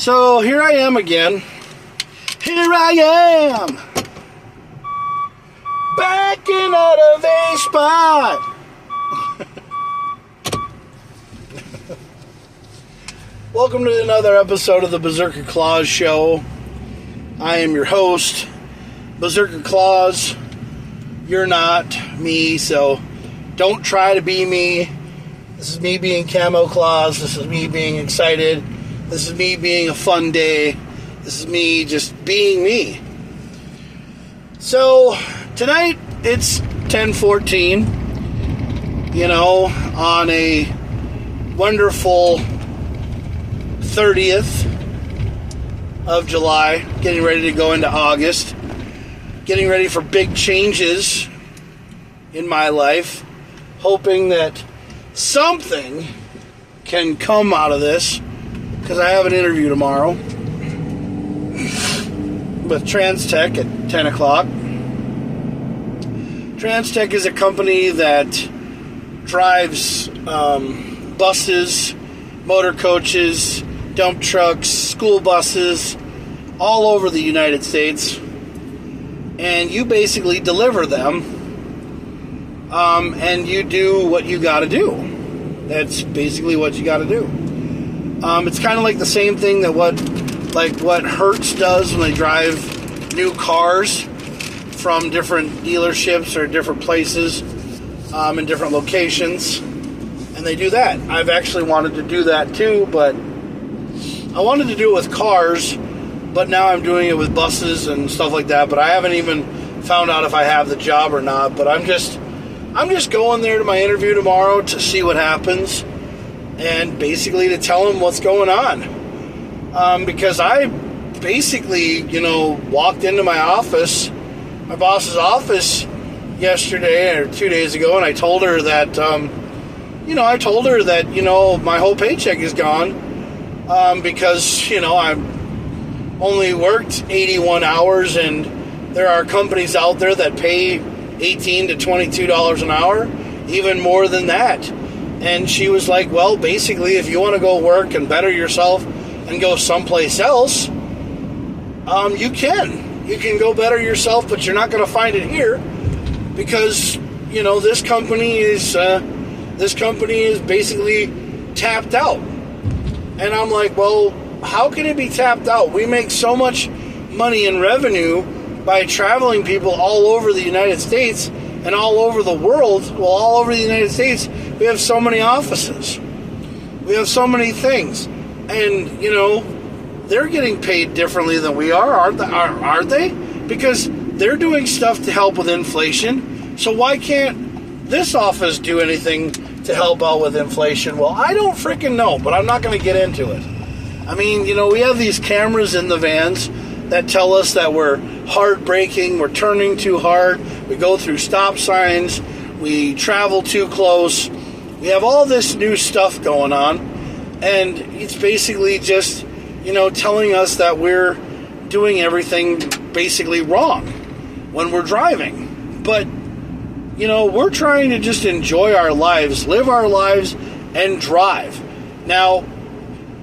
So here I am again. Here I am. Backing out of a spot. Welcome to another episode of the Berserker Claus Show. I am your host, Berserker Claus. You're not me, so don't try to be me. This is me being Camo Claus. This is me being excited. This is me being a fun day. This is me just being me. So, tonight it's 10/14, on a wonderful 30th of July, getting ready to go into August, getting ready for big changes in my life, hoping that something can come out of this, because I have an interview tomorrow with Transtech at 10 o'clock. Transtech is a company that drives buses, motor coaches, dump trucks, school buses, all over the United States. And you basically deliver them, and you do what you got to do. That's basically what you got to do. It's kind of like the same thing that what Hertz does when they drive new cars from different dealerships or different places in different locations, and they do that. I've actually wanted to do that too, but I wanted to do it with cars, but now I'm doing it with buses and stuff like that. But I haven't even found out if I have the job or not. But I'm just going there to my interview tomorrow to see what happens, and basically to tell them what's going on. Because I basically, walked into my office, my boss's office yesterday or 2 days ago, and I told her that, my whole paycheck is gone, because, I only worked 81 hours, and there are companies out there that pay $18 to $22 an hour, even more than that. And she was like, well, basically, if you want to go work and better yourself and go someplace else, you can. You can go better yourself, but you're not going to find it here, because, this company is basically tapped out. And I'm like, well, how can it be tapped out? We make so much money in revenue by traveling people all over the United States and all over the world. Well, all over the United States, we have so many offices. We have so many things. And, they're getting paid differently than we are, aren't they? Because they're doing stuff to help with inflation. So why can't this office do anything to help out with inflation? Well, I don't freaking know, but I'm not going to get into it. I mean, we have these cameras in the vans that tell us that we're hard braking, we're turning too hard, we go through stop signs, we travel too close. We have all this new stuff going on, and it's basically just, telling us that we're doing everything basically wrong when we're driving. But, we're trying to just enjoy our lives, live our lives, and drive. Now,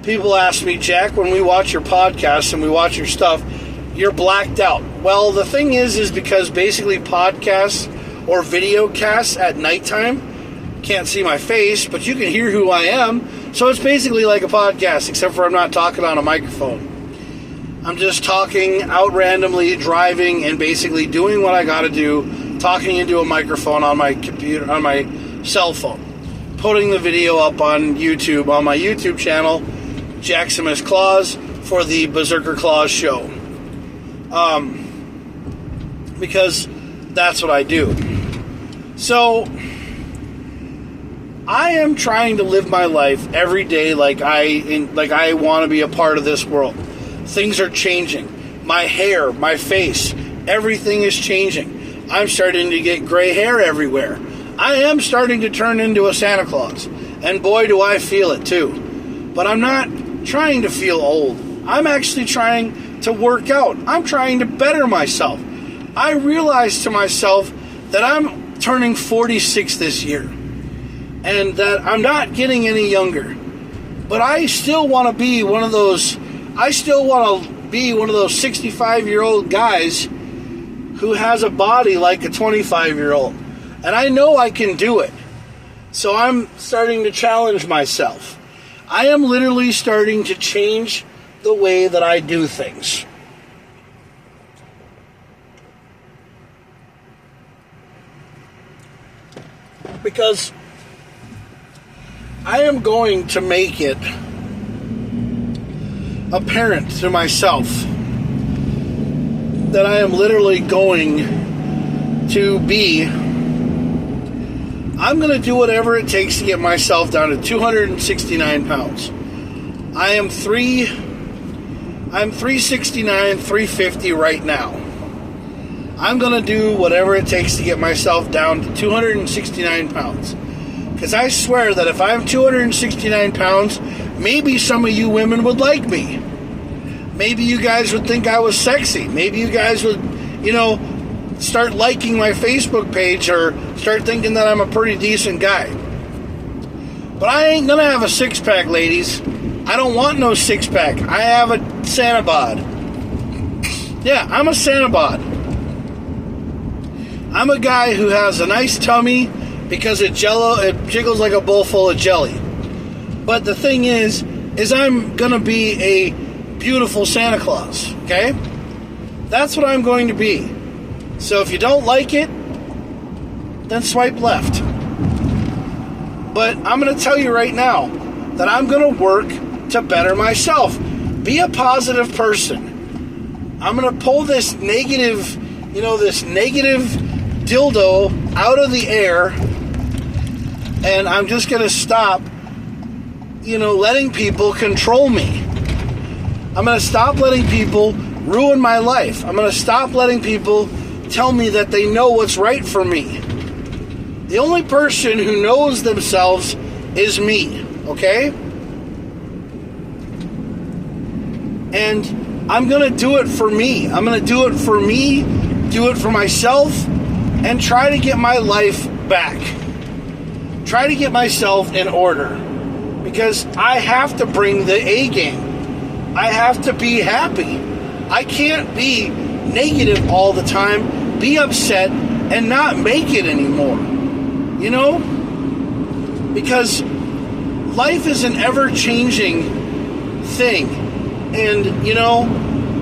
people ask me, Jack, when we watch your podcast and we watch your stuff, you're blacked out. Well, the thing is because basically podcasts or video casts at nighttime, can't see my face, but you can hear who I am. So it's basically like a podcast, except for I'm not talking on a microphone. I'm just talking out randomly, driving, and basically doing what I got to do, talking into a microphone on my computer, on my cell phone, putting the video up on YouTube, on my YouTube channel, Jaximus Claus, for the Berserker Claus Show. Because that's what I do. So I am trying to live my life every day like I want to be a part of this world. Things are changing. My hair, my face, everything is changing. I'm starting to get gray hair everywhere. I am starting to turn into a Santa Claus. And boy, do I feel it too. But I'm not trying to feel old. I'm actually trying to work out. I'm trying to better myself. I realized to myself that I'm turning 46 this year, and that I'm not getting any younger. But I still want to be one of those I still want to be one of those 65-year-old guys who has a body like a 25-year-old. And I know I can do it. So I'm starting to challenge myself. I am literally starting to change the way that I do things. Because I am going to make it apparent to myself that I am literally going to be, I'm going to do whatever it takes to get myself down to 269 pounds. I'm 369, 350 right now. I'm going to do whatever it takes to get myself down to 269 pounds. Because I swear that if I'm 269 pounds, maybe some of you women would like me. Maybe you guys would think I was sexy. Maybe you guys would, start liking my Facebook page or start thinking that I'm a pretty decent guy. But I ain't going to have a six-pack, ladies. I don't want no six-pack. I have a Santa bod. Yeah, I'm a Santa bod. I'm a guy who has a nice tummy because it jiggles like a bowl full of jelly. But the thing is I'm going to be a beautiful Santa Claus, okay? That's what I'm going to be. So if you don't like it, then swipe left. But I'm going to tell you right now that I'm going to work to better myself. Be a positive person. I'm going to pull this negative dildo out of the air, and I'm just going to stop, letting people control me. I'm going to stop letting people ruin my life. I'm going to stop letting people tell me that they know what's right for me. The only person who knows themselves is me, okay? And I'm going to do it for me. I'm going to do it for me, do it for myself, and try to get my life back. Try to get myself in order. Because I have to bring the A game. I have to be happy. I can't be negative all the time, be upset, and not make it anymore. Because life is an ever-changing thing. And,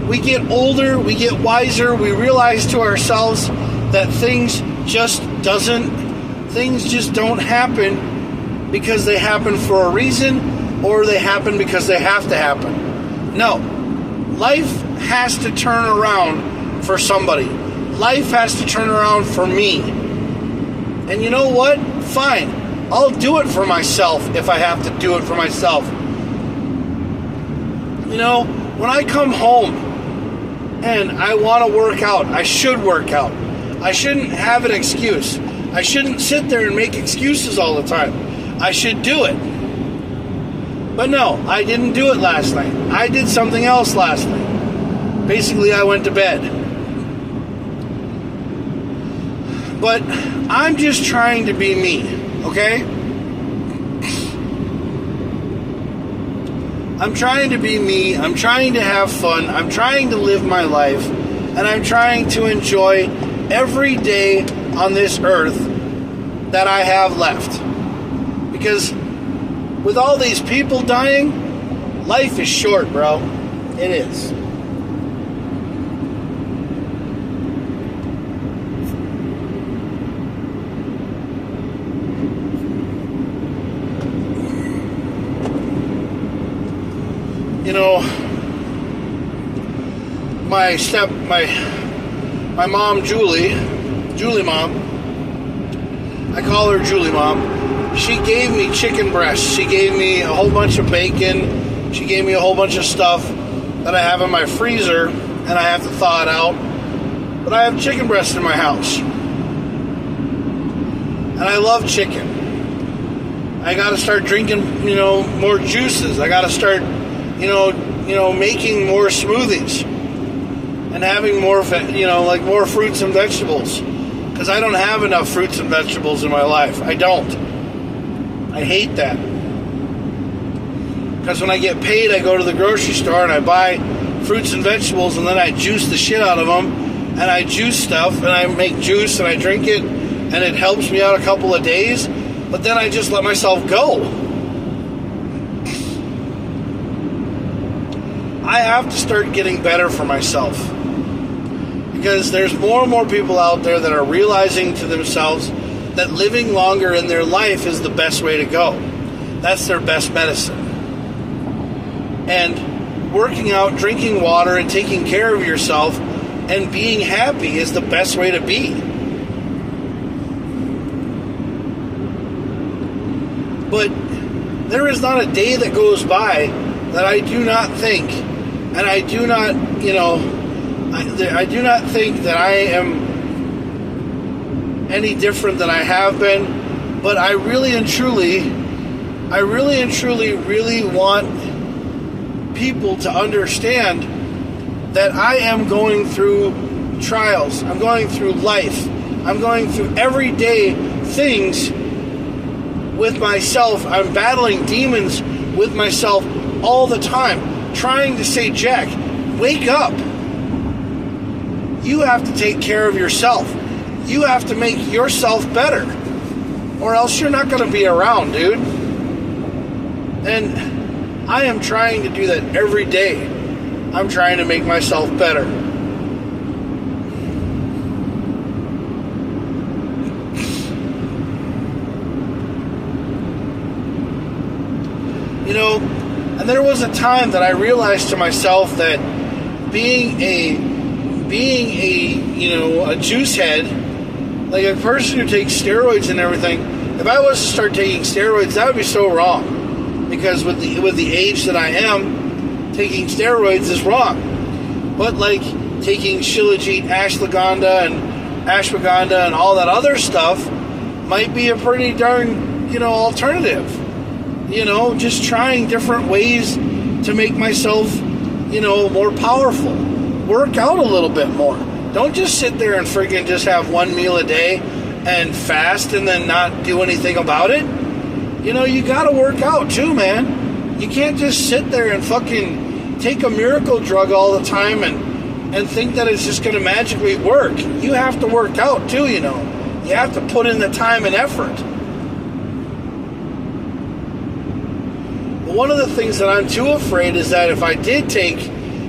we get older, we get wiser, we realize to ourselves that things just don't happen because they happen for a reason, or they happen because they have to happen. No. Life has to turn around for somebody. Life has to turn around for me. And you know what? Fine. I'll do it for myself if I have to do it for myself. When I come home and I want to work out, I should work out. I shouldn't have an excuse. I shouldn't sit there and make excuses all the time. I should do it. But no, I didn't do it last night. I did something else last night. Basically, I went to bed. But I'm just trying to be me, okay? I'm trying to be me. I'm trying to have fun. I'm trying to live my life. And I'm trying to enjoy every day on this earth that I have left. Because with all these people dying, life is short, bro. It is. My mom, Julie Mom, I call her Julie Mom, she gave me chicken breasts. She gave me a whole bunch of bacon. She gave me a whole bunch of stuff that I have in my freezer, and I have to thaw it out. But I have chicken breasts in my house. And I love chicken. I got to start drinking, more juices. I got to start, making more smoothies and having more, more fruits and vegetables. Because I don't have enough fruits and vegetables in my life. I don't. I hate that. Because when I get paid, I go to the grocery store and I buy fruits and vegetables, and then I juice the shit out of them, and I juice stuff, and I make juice, and I drink it, and it helps me out a couple of days, but then I just let myself go. I have to start getting better for myself, because there's more and more people out there that are realizing to themselves that living longer in their life is the best way to go. That's their best medicine. And working out, drinking water, and taking care of yourself and being happy is the best way to be. But there is not a day that goes by that I do not think, and I do not, I do not think that I am any different than I have been, but I really and truly want people to understand that I am going through trials. I'm going through life. I'm going through everyday things with myself. I'm battling demons with myself all the time, trying to say, Jack, wake up. You have to take care of yourself. You have to make yourself better, or else you're not going to be around, dude. And I am trying to do that every day. I'm trying to make myself better. And there was a time that I realized to myself that being a juice head, like a person who takes steroids and everything, if I was to start taking steroids, that would be so wrong. Because with the age that I am, taking steroids is wrong. But like taking Shilajit, ashwagandha, and all that other stuff might be a pretty darn, alternative. Just trying different ways to make myself, more powerful. Work out a little bit more. Don't just sit there and freaking just have one meal a day and fast and then not do anything about it. You gotta work out too, man. You can't just sit there and fucking take a miracle drug all the time and think that it's just gonna magically work. You have to work out too, You have to put in the time and effort. But one of the things that I'm too afraid is that if I did take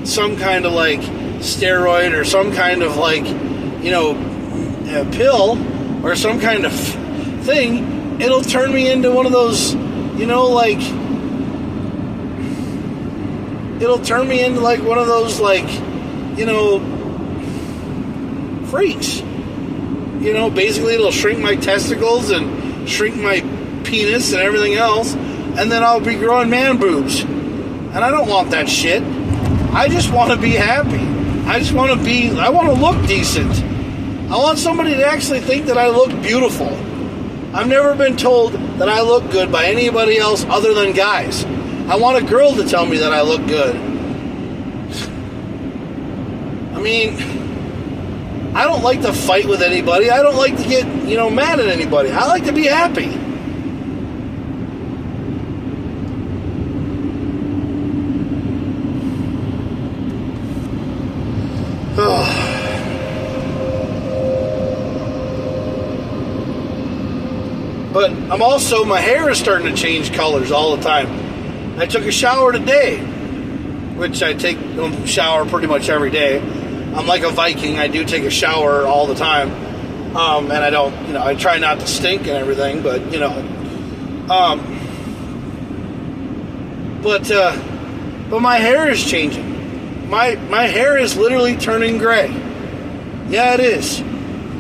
some kind of like steroid or some kind of like, a pill or some kind of thing, it'll turn me into one of those, it'll turn me into like one of those like, freaks. Basically it'll shrink my testicles and shrink my penis and everything else, and then I'll be growing man boobs. And I don't want that shit. I just want to be happy. I want to look decent. I want somebody to actually think that I look beautiful. I've never been told that I look good by anybody else other than guys. I want a girl to tell me that I look good. I mean, I don't like to fight with anybody. I don't like to get, mad at anybody. I like to be happy. But I'm also, my hair is starting to change colors all the time. I took a shower today, which I take a shower pretty much every day. I'm like a Viking. I do take a shower all the time. And I don't, I try not to stink and everything, but, but my hair is changing. My hair is literally turning gray. Yeah, it is.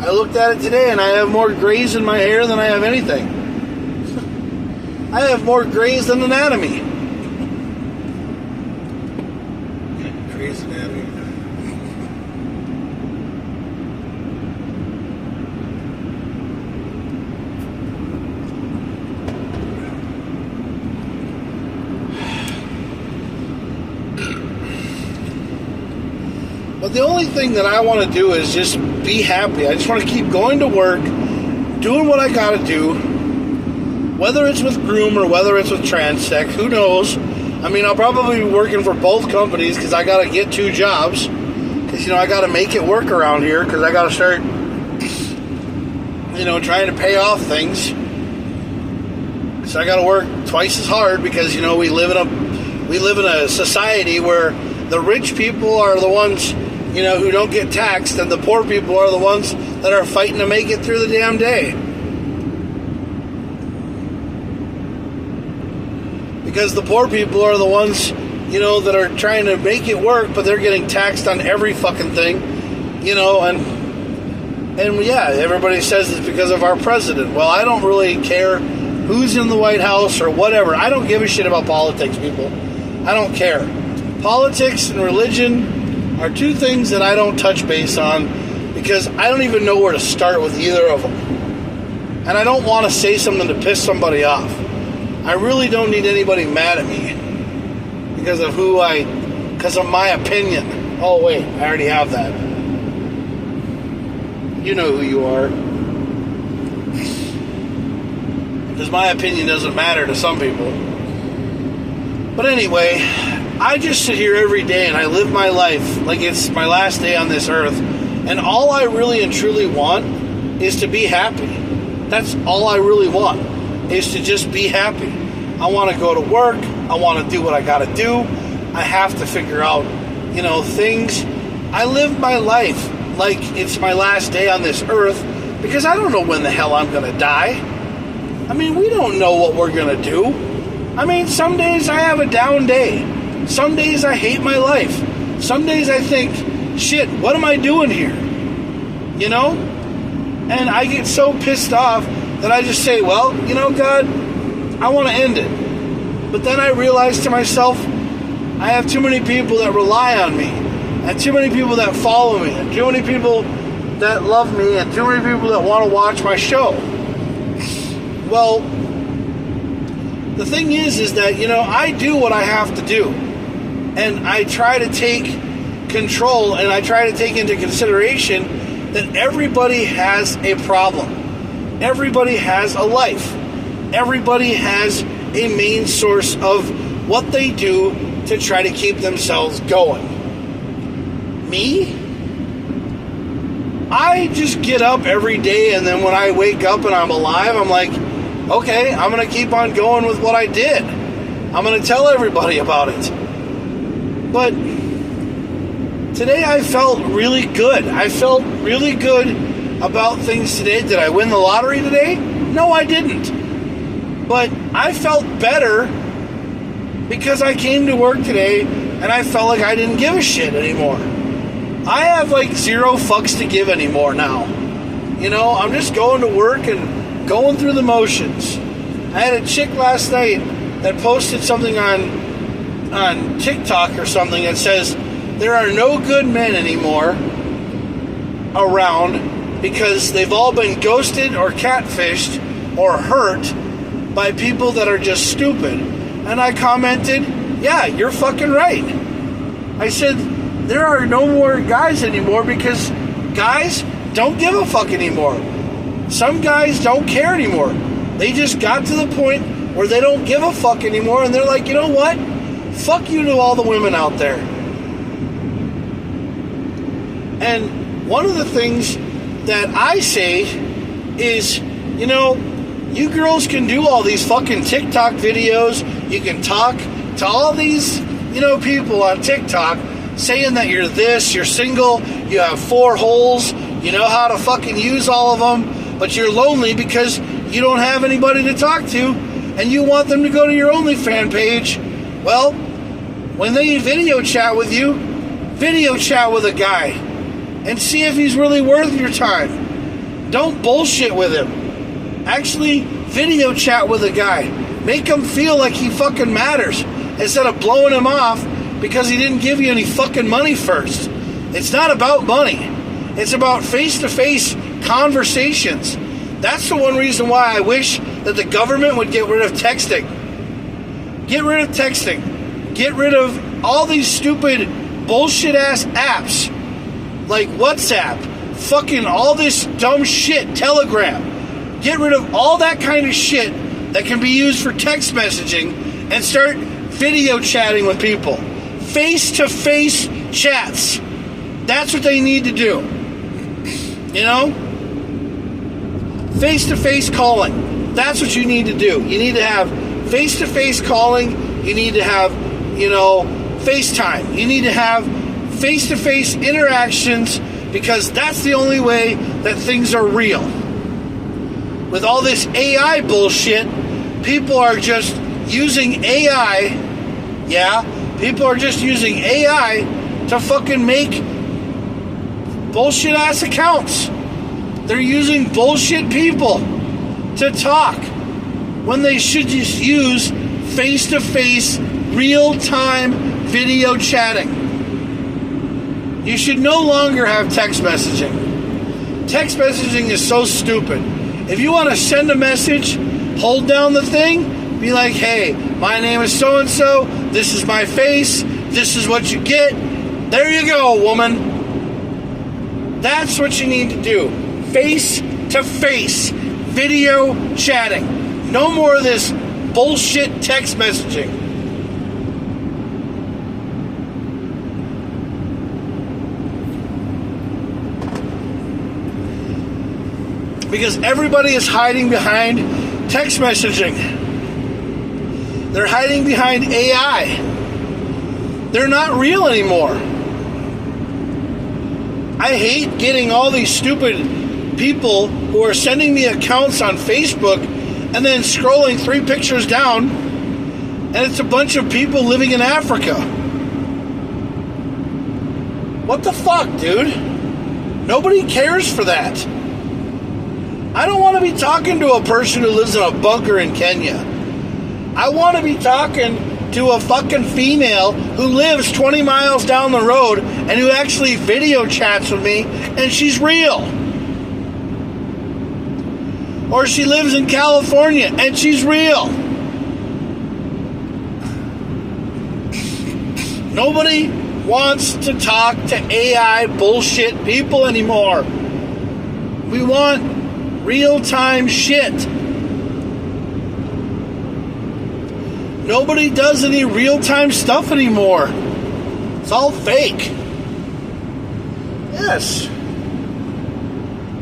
I looked at it today and I have more grays in my hair than I have anything. I have more grays than anatomy. Grey's Anatomy. But the only thing that I want to do is just be happy. I just want to keep going to work, doing what I got to do, whether it's with Groom or whether it's with Transec, who knows. I mean, I'll probably be working for both companies because I got to get 2 jobs. Because, I got to make it work around here because I got to start, trying to pay off things. So I got to work twice as hard because, we live in a society where the rich people are the ones, who don't get taxed, and the poor people are the ones that are fighting to make it through the damn day. Because the poor people are the ones, that are trying to make it work, but they're getting taxed on every fucking thing, and yeah, everybody says it's because of our president. Well, I don't really care who's in the White House or whatever. I don't give a shit about politics, people. I don't care. Politics and religion are 2 things that I don't touch base on because I don't even know where to start with either of them. And I don't want to say something to piss somebody off. I really don't need anybody mad at me because of my opinion. Oh, wait, I already have that. You know who you are. Because my opinion doesn't matter to some people. But anyway, I just sit here every day and I live my life like it's my last day on this earth. And all I really and truly want is to be happy. That's all I really want, is to just be happy. I want to go to work. I want to do what I got to do. I have to figure out, things. I live my life like it's my last day on this earth because I don't know when the hell I'm going to die. I mean, we don't know what we're going to do. I mean, some days I have a down day. Some days I hate my life. Some days I think, shit, what am I doing here? And I get so pissed off that I just say, well, God, I want to end it. But then I realize to myself, I have too many people that rely on me, and too many people that follow me, and too many people that love me, and too many people that want to watch my show. Well, the thing is that, I do what I have to do. And I try to take control, and I try to take into consideration that everybody has a problem. Everybody has a life. Everybody has a main source of what they do to try to keep themselves going. Me? I just get up every day, and then when I wake up and I'm alive, I'm like, okay, I'm going to keep on going with what I did. I'm going to tell everybody about it. But today I felt really good. I felt really good about things today. Did I win the lottery today? No, I didn't. But I felt better because I came to work today and I felt like I didn't give a shit anymore. I have like 0 fucks to give anymore now. I'm just going to work and going through the motions. I had a chick last night that posted something on TikTok or something that says there are no good men anymore around because they've all been ghosted or catfished or hurt by people that are just stupid. And I commented, yeah, you're fucking right. I said, there are no more guys anymore because guys don't give a fuck anymore. Some guys don't care anymore. They just got to the point where they don't give a fuck anymore, and they're like, you know what? Fuck you to all the women out there. And one of the things that I say is, you girls can do all these fucking TikTok videos. You can talk to all these, people on TikTok saying that you're this, you're single, you have 4 holes, you know how to fucking use all of them, but you're lonely because you don't have anybody to talk to, and you want them to go to your OnlyFans page. Well, when they video chat with you, video chat with a guy and see if he's really worth your time. Don't bullshit with him. Actually, video chat with a guy. Make him feel like he fucking matters instead of blowing him off because he didn't give you any fucking money first. It's not about money. It's about face-to-face conversations. That's the one reason why I wish that the government would get rid of texting. Get rid of texting. Get rid of all these stupid bullshit-ass apps like WhatsApp, fucking all this dumb shit, Telegram. Get rid of all that kind of shit that can be used for text messaging and start video chatting with people. Face-to-face chats. That's what they need to do. You know? Face-to-face calling. That's what you need to do. You need to have face-to-face calling. You need to have, FaceTime. You need to have face-to-face interactions, because that's the only way that things are real. With all this AI bullshit, people are just using AI. Yeah, people are just using AI to fucking make bullshit ass accounts. They're using bullshit people to talk when they should just use face-to-face, real-time video chatting. You should no longer have text messaging. Text messaging is so stupid. If you want to send a message, hold down the thing, be like, hey, my name is so-and-so, this is my face, this is what you get. There you go, woman. That's what you need to do. Face-to-face video chatting. No more of this bullshit text messaging. Because everybody is hiding behind text messaging. They're hiding behind AI. They're not real anymore. I hate getting all these stupid people who are sending me accounts on Facebook and then scrolling 3 pictures down, and it's a bunch of people living in Africa. What the fuck, dude? Nobody cares for that. I don't want to be talking to a person who lives in a bunker in Kenya. I want to be talking to a fucking female who lives 20 miles down the road and who actually video chats with me, and she's real. Or she lives in California and she's real. Nobody wants to talk to AI bullshit people anymore. We want real-time shit. Nobody does any real-time stuff anymore. It's all fake. Yes.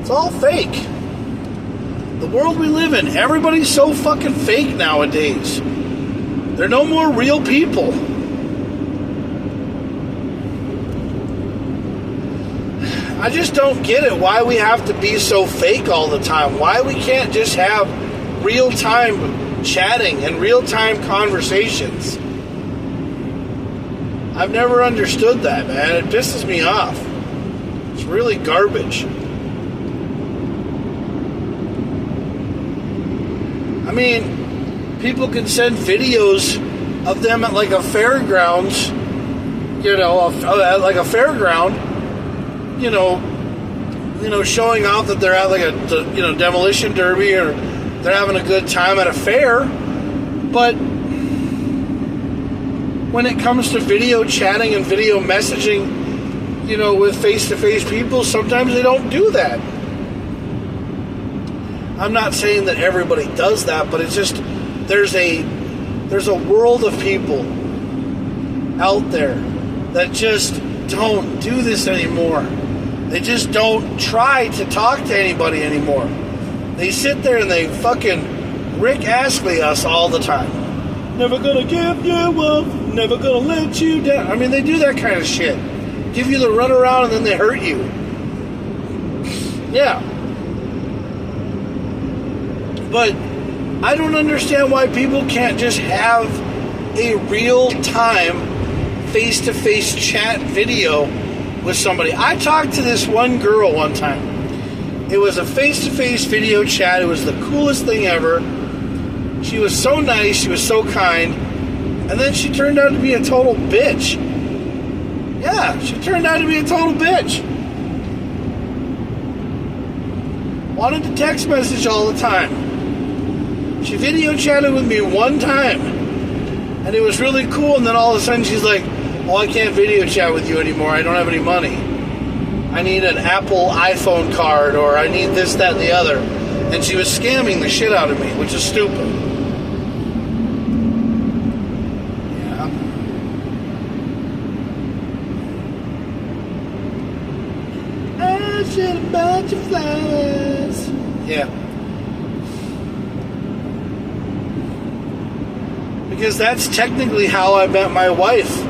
It's all fake. The world we live in, everybody's so fucking fake nowadays. They're no more real people. I just don't get it, why we have to be so fake all the time. Why we can't just have real-time chatting and real-time conversations. I've never understood that, man. It pisses me off. It's really garbage. I mean, people can send videos of them at like a fairgrounds, like a fairground, showing off that they're at like a, demolition derby, or they're having a good time at a fair. But when it comes to video chatting and video messaging, with face-to-face people, sometimes they don't do that. I'm not saying that everybody does that, but it's just there's a world of people out there that just don't do this anymore. They just don't try to talk to anybody anymore. They sit there and they fucking Rick Astley us all the time. Never gonna give you up, never gonna let you down. I mean, they do that kind of shit. Give you the runaround and then they hurt you. Yeah. But I don't understand why people can't just have a real-time face-to-face chat video with somebody. I talked to this one girl one time. It was a face-to-face video chat. It was the coolest thing ever. She was so nice. She was so kind. And then she turned out to be a total bitch. Yeah, she turned out to be a total bitch. Wanted to text message all the time. She video chatted with me one time. And it was really cool. And then all of a sudden she's like, oh, I can't video chat with you anymore. I don't have any money. I need an Apple iPhone card, or I need this, that, and the other. And she was scamming the shit out of me, which is stupid. Yeah. bush and a bunch of flowers. Yeah. Because that's technically how I met my wife.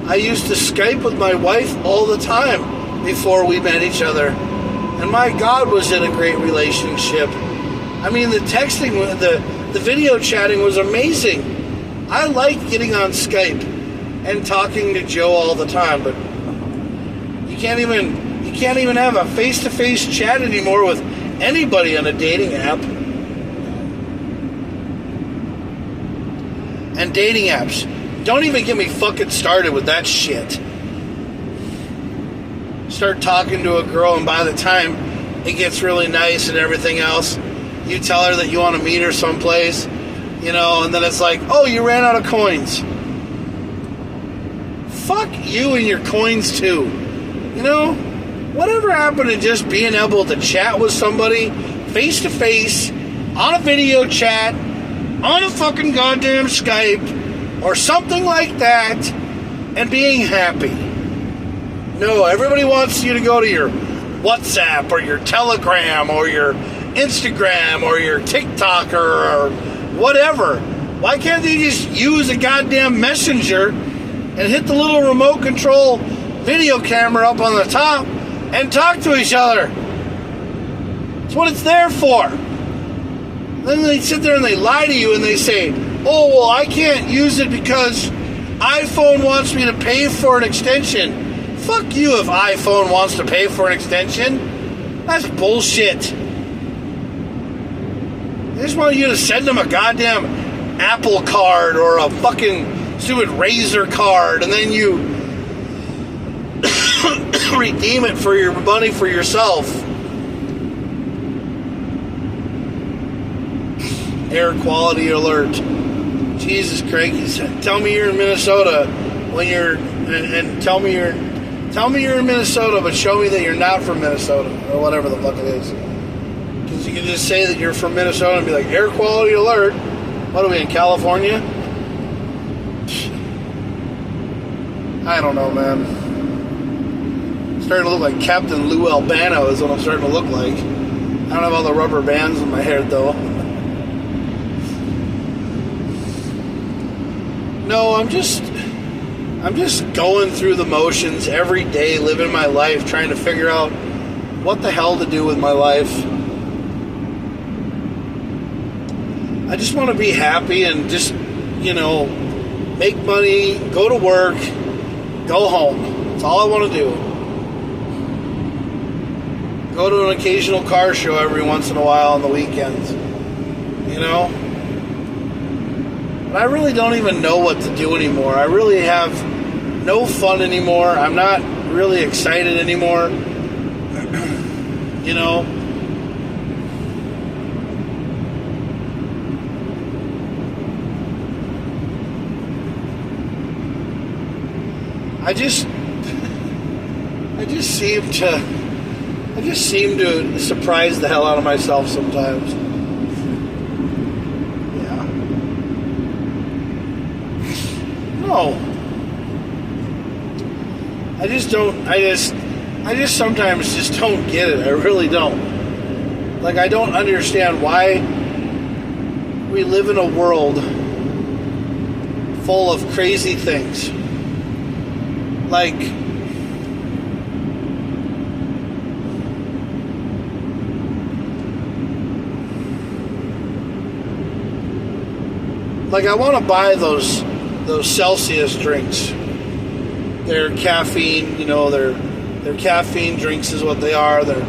I used to Skype with my wife all the time before we met each other. And my God, was it a great relationship. I mean, the texting, the video chatting was amazing. I like getting on Skype and talking to Joe all the time, but you can't even have a face-to-face chat anymore with anybody on a dating app. And dating apps. Don't even get me fucking started with that shit. Start talking to a girl, and by the time it gets really nice and everything else, you tell her that you want to meet her someplace, you know, and then it's like, oh, you ran out of coins. Fuck you and your coins too. You know, whatever happened to just being able to chat with somebody face to face on a video chat, on a fucking goddamn Skype or something like that, and being happy. No, everybody wants you to go to your WhatsApp or your Telegram or your Instagram or your TikTok or whatever. Why can't they just use a goddamn messenger and hit the little remote control video camera up on the top and talk to each other? That's what it's there for. Then they sit there and they lie to you and they say, oh, well, I can't use it because iPhone wants me to pay for an extension. Fuck you if iPhone wants to pay for an extension. That's bullshit. They just want you to send them a goddamn Apple card or a fucking stupid Razor card, and then you redeem it for your money for yourself. Air quality alert. Jesus Christ. Tell me you're in Minnesota when you're, and tell me you're in Minnesota, but show me that you're not from Minnesota or whatever the fuck it is. Because you can just say that you're from Minnesota and be like, air quality alert. What are we, in California? I don't know, man. I'm starting to look like Captain Lou Albano is what I'm starting to look like. I don't have all the rubber bands in my hair though. No, I'm just going through the motions every day, living my life, trying to figure out what the hell to do with my life. I just want to be happy and just, you know, make money, go to work, go home. That's all I want to do. Go to an occasional car show every once in a while on the weekends. You know? I really don't even know what to do anymore. I really have no fun anymore. I'm not really excited anymore. You know? I just seem to surprise the hell out of myself sometimes. No. I just sometimes just don't get it. I really don't. Like, I don't understand why we live in a world full of crazy things. Like, I want to buy those Celsius drinks. They're caffeine, you know, they're caffeine drinks is what they are. They're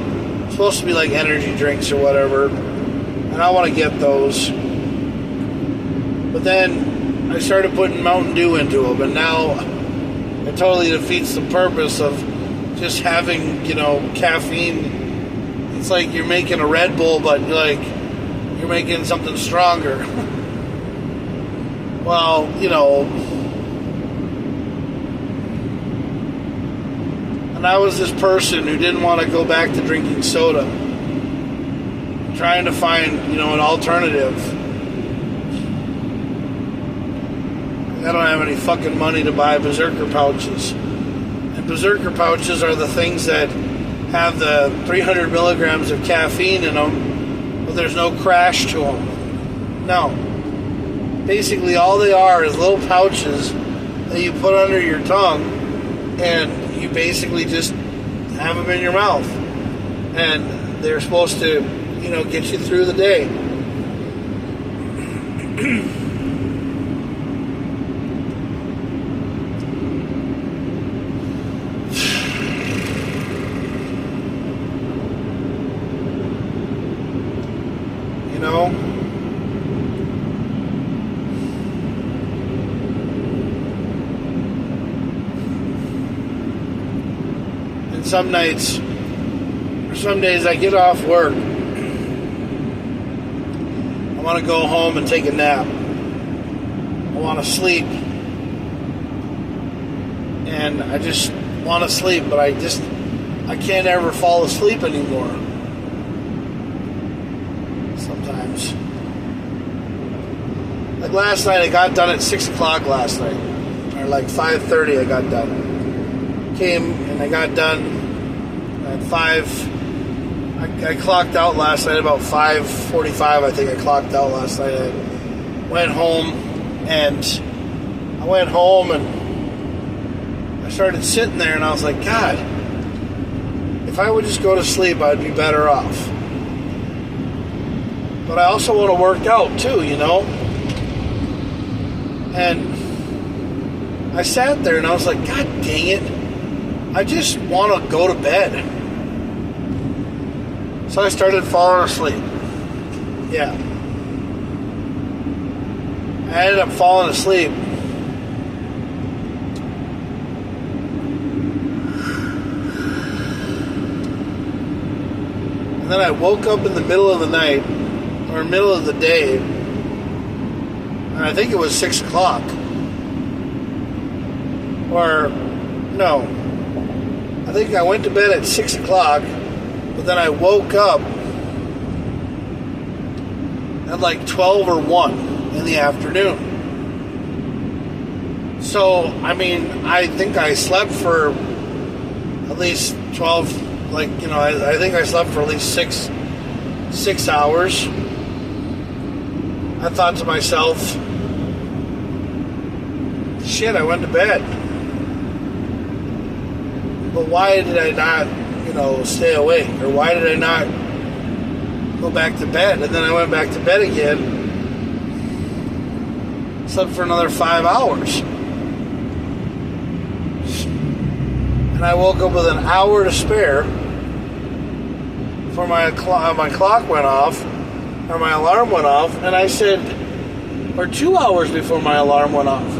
supposed to be like energy drinks or whatever. And I want to get those. But then I started putting Mountain Dew into them, and now it totally defeats the purpose of just having, you know, caffeine. It's like you're making a Red Bull, but you're making something stronger. Well, you know, and I was this person who didn't want to go back to drinking soda, trying to find, you know, an alternative. I don't have any fucking money to buy Berserker pouches. And Berserker pouches are the things that have the 300 milligrams of caffeine in them, but there's no crash to them. No. Basically, all they are is little pouches that you put under your tongue, and you basically just have them in your mouth. And they're supposed to, get you through the day. And some nights, or some days I get off work, I want to go home and take a nap. I want to sleep. And I just want to sleep, but I can't ever fall asleep anymore. Sometimes. Like last night, I got done at 6 o'clock last night. Or like 5:30 I got done. Came and I got done at 5. I clocked out last night about 5:45. I think I clocked out last night. I went home and I started sitting there and I was like, God, if I would just go to sleep, I'd be better off. But I also want to work out too, And I sat there and I was like, God dang it. I just want to go to bed. So I started falling asleep. Yeah. I ended up falling asleep. And then I woke up in the middle of the night, or middle of the day, and I think it was 6 o'clock. Or, no. I think I went to bed at 6 o'clock, but then I woke up at like 12 or 1 in the afternoon. So, I think I slept for at least 12, I think I slept for at least 6 hours. I thought to myself, shit, I went to bed. But why did I not, stay awake? Or why did I not go back to bed? And then I went back to bed again. Slept for another 5 hours. And I woke up with an hour to spare before my clock went off, or my alarm went off, and I said, or 2 hours before my alarm went off.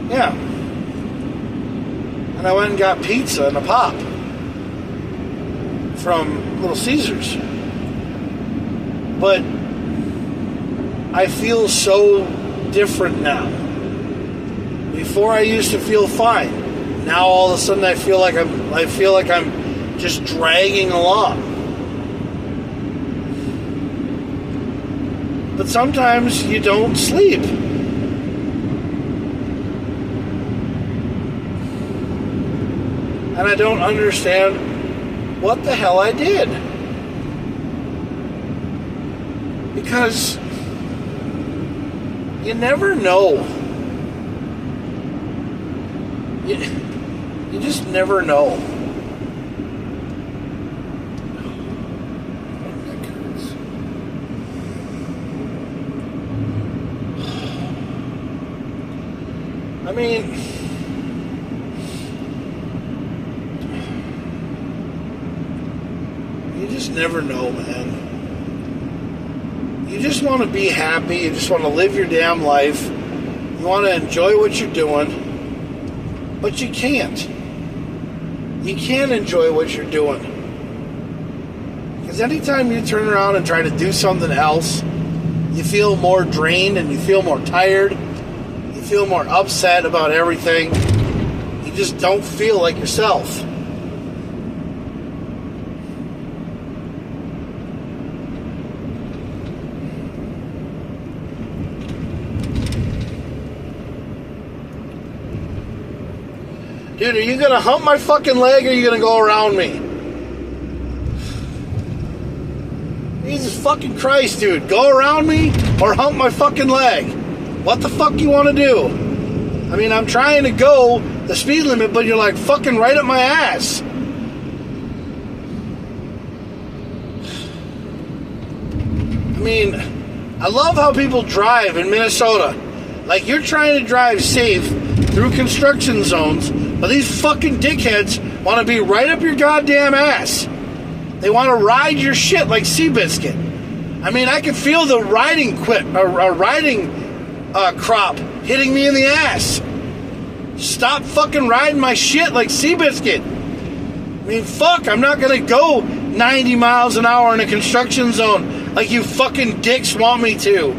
Yeah. And I went and got pizza and a pop from Little Caesars. But I feel so different now. Before I used to feel fine. Now all of a sudden I feel like I'm just dragging along. But sometimes you don't sleep. And I don't understand what the hell I did. Because you never know. You just never know. You just never know, man. You just want to be happy. You just want to live your damn life. You want to enjoy what you're doing. But you can't. You can't enjoy what you're doing. Because anytime you turn around and try to do something else, you feel more drained and you feel more tired. You feel more upset about everything. You just don't feel like yourself. Dude, are you going to hump my fucking leg or are you going to go around me? Jesus fucking Christ, dude. Go around me or hump my fucking leg. What the fuck you want to do? I mean, I'm trying to go the speed limit, but you're like fucking right up my ass. I mean, I love how people drive in Minnesota. Like, you're trying to drive safe through construction zones, but these fucking dickheads want to be right up your goddamn ass. They want to ride your shit like Seabiscuit. I mean, I can feel the riding crop hitting me in the ass. Stop fucking riding my shit like Seabiscuit. I mean, fuck, I'm not going to go 90 miles an hour in a construction zone like you fucking dicks want me to.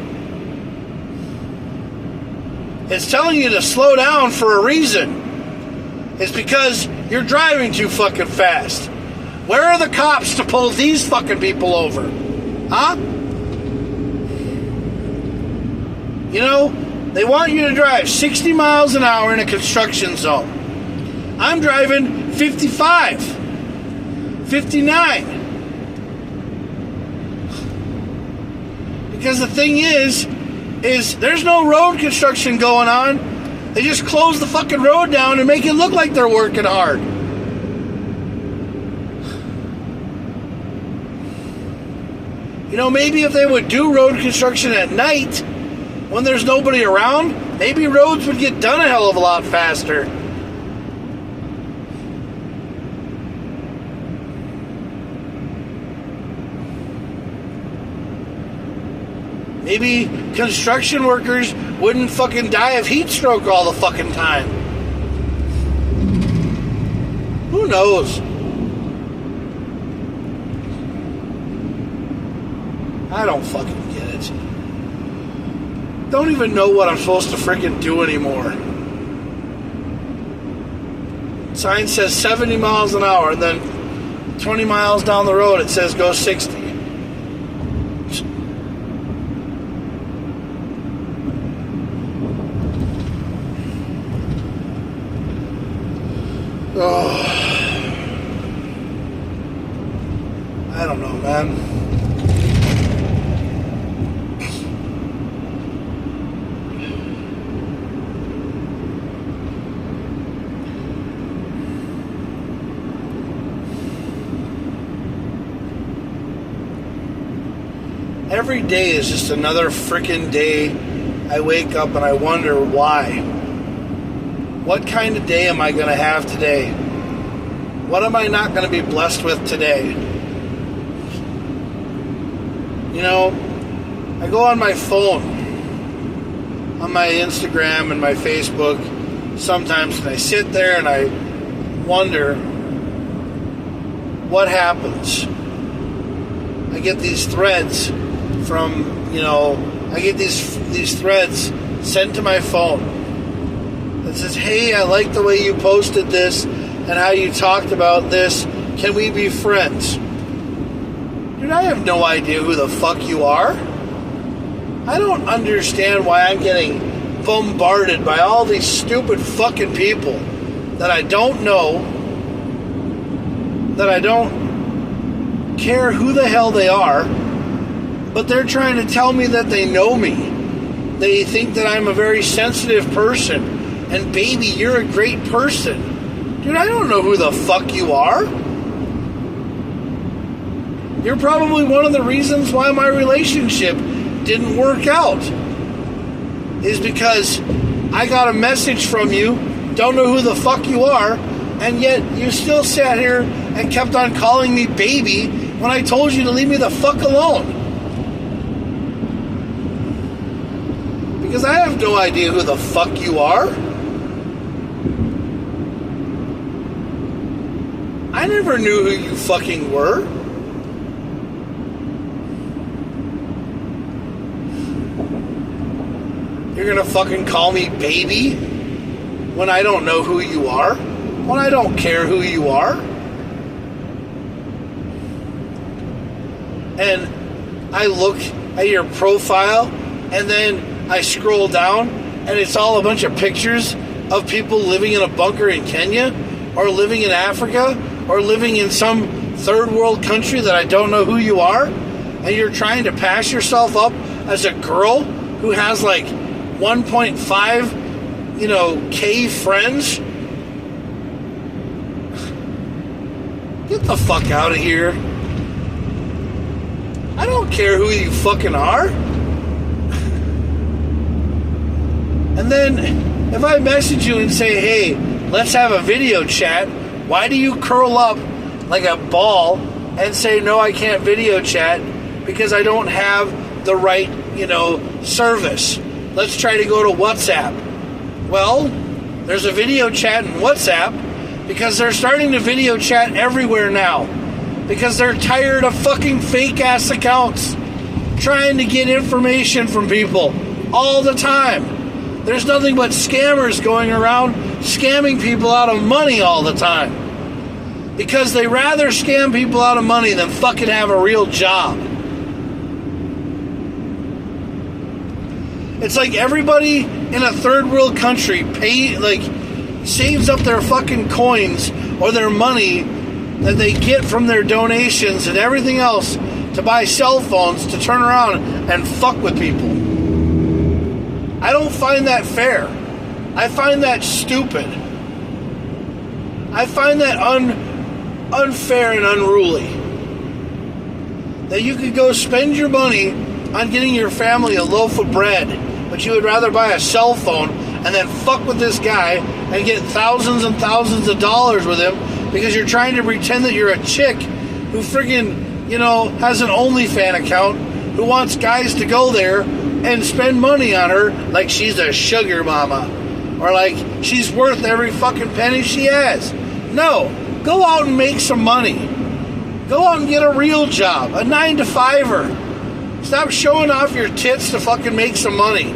It's telling you to slow down for a reason. It's because you're driving too fucking fast. Where are the cops to pull these fucking people over? Huh? You know, they want you to drive 60 miles an hour in a construction zone. I'm driving 55, 59. Because the thing is there's no road construction going on. They just close the fucking road down and make it look like they're working hard. You know, maybe if they would do road construction at night, when there's nobody around, maybe roads would get done a hell of a lot faster. Maybe construction workers wouldn't fucking die of heat stroke all the fucking time. Who knows? I don't fucking get it. Don't even know what I'm supposed to freaking do anymore. Sign says 70 miles an hour, and then 20 miles down the road it says go 60. Oh, I don't know, man. Every day is just another freaking day. I wake up and I wonder why. What kind of day am I going to have today? What am I not going to be blessed with today? You know, I go on my phone, on my Instagram and my Facebook sometimes, and I sit there and I wonder what happens. I get these threads from, I get these threads sent to my phone. It says, hey, I like the way you posted this and how you talked about this. Can we be friends? Dude, I have no idea who the fuck you are. I don't understand why I'm getting bombarded by all these stupid fucking people that I don't know, that I don't care who the hell they are, but they're trying to tell me that they know me. They think that I'm a very sensitive person. And baby, you're a great person. Dude, I don't know who the fuck you are. You're probably one of the reasons why my relationship didn't work out. Is because I got a message from you, don't know who the fuck you are, and yet you still sat here and kept on calling me baby when I told you to leave me the fuck alone. Because I have no idea who the fuck you are. I never knew who you fucking were. You're gonna fucking call me baby when I don't know who you are? When I don't care who you are? And I look at your profile and then I scroll down and it's all a bunch of pictures of people living in a bunker in Kenya or living in Africa or living in some third world country that I don't know who you are. and you're trying to pass yourself up as a girl who has like 1.5, K friends. Get the fuck out of here. I don't care who you fucking are. And then if I message you and say, hey, let's have a video chat, why do you curl up like a ball and say, no, I can't video chat because I don't have the right, service? Let's try to go to WhatsApp. Well, there's a video chat in WhatsApp because they're starting to video chat everywhere now because they're tired of fucking fake ass accounts trying to get information from people all the time. There's nothing but scammers going around scamming people out of money all the time because they rather scam people out of money than fucking have a real job. It's like everybody in a third world country saves up their fucking coins or their money that they get from their donations and everything else to buy cell phones to turn around and fuck with people. I don't find that fair. I find that stupid. I find that unfair and unruly. That you could go spend your money on getting your family a loaf of bread, but you would rather buy a cell phone and then fuck with this guy and get thousands and thousands of dollars with him because you're trying to pretend that you're a chick who friggin', has an OnlyFans account who wants guys to go there and spend money on her like she's a sugar mama or like she's worth every fucking penny she has. No, go out and make some money. Go out and get a real job, a 9-to-5er. Stop showing off your tits to fucking make some money.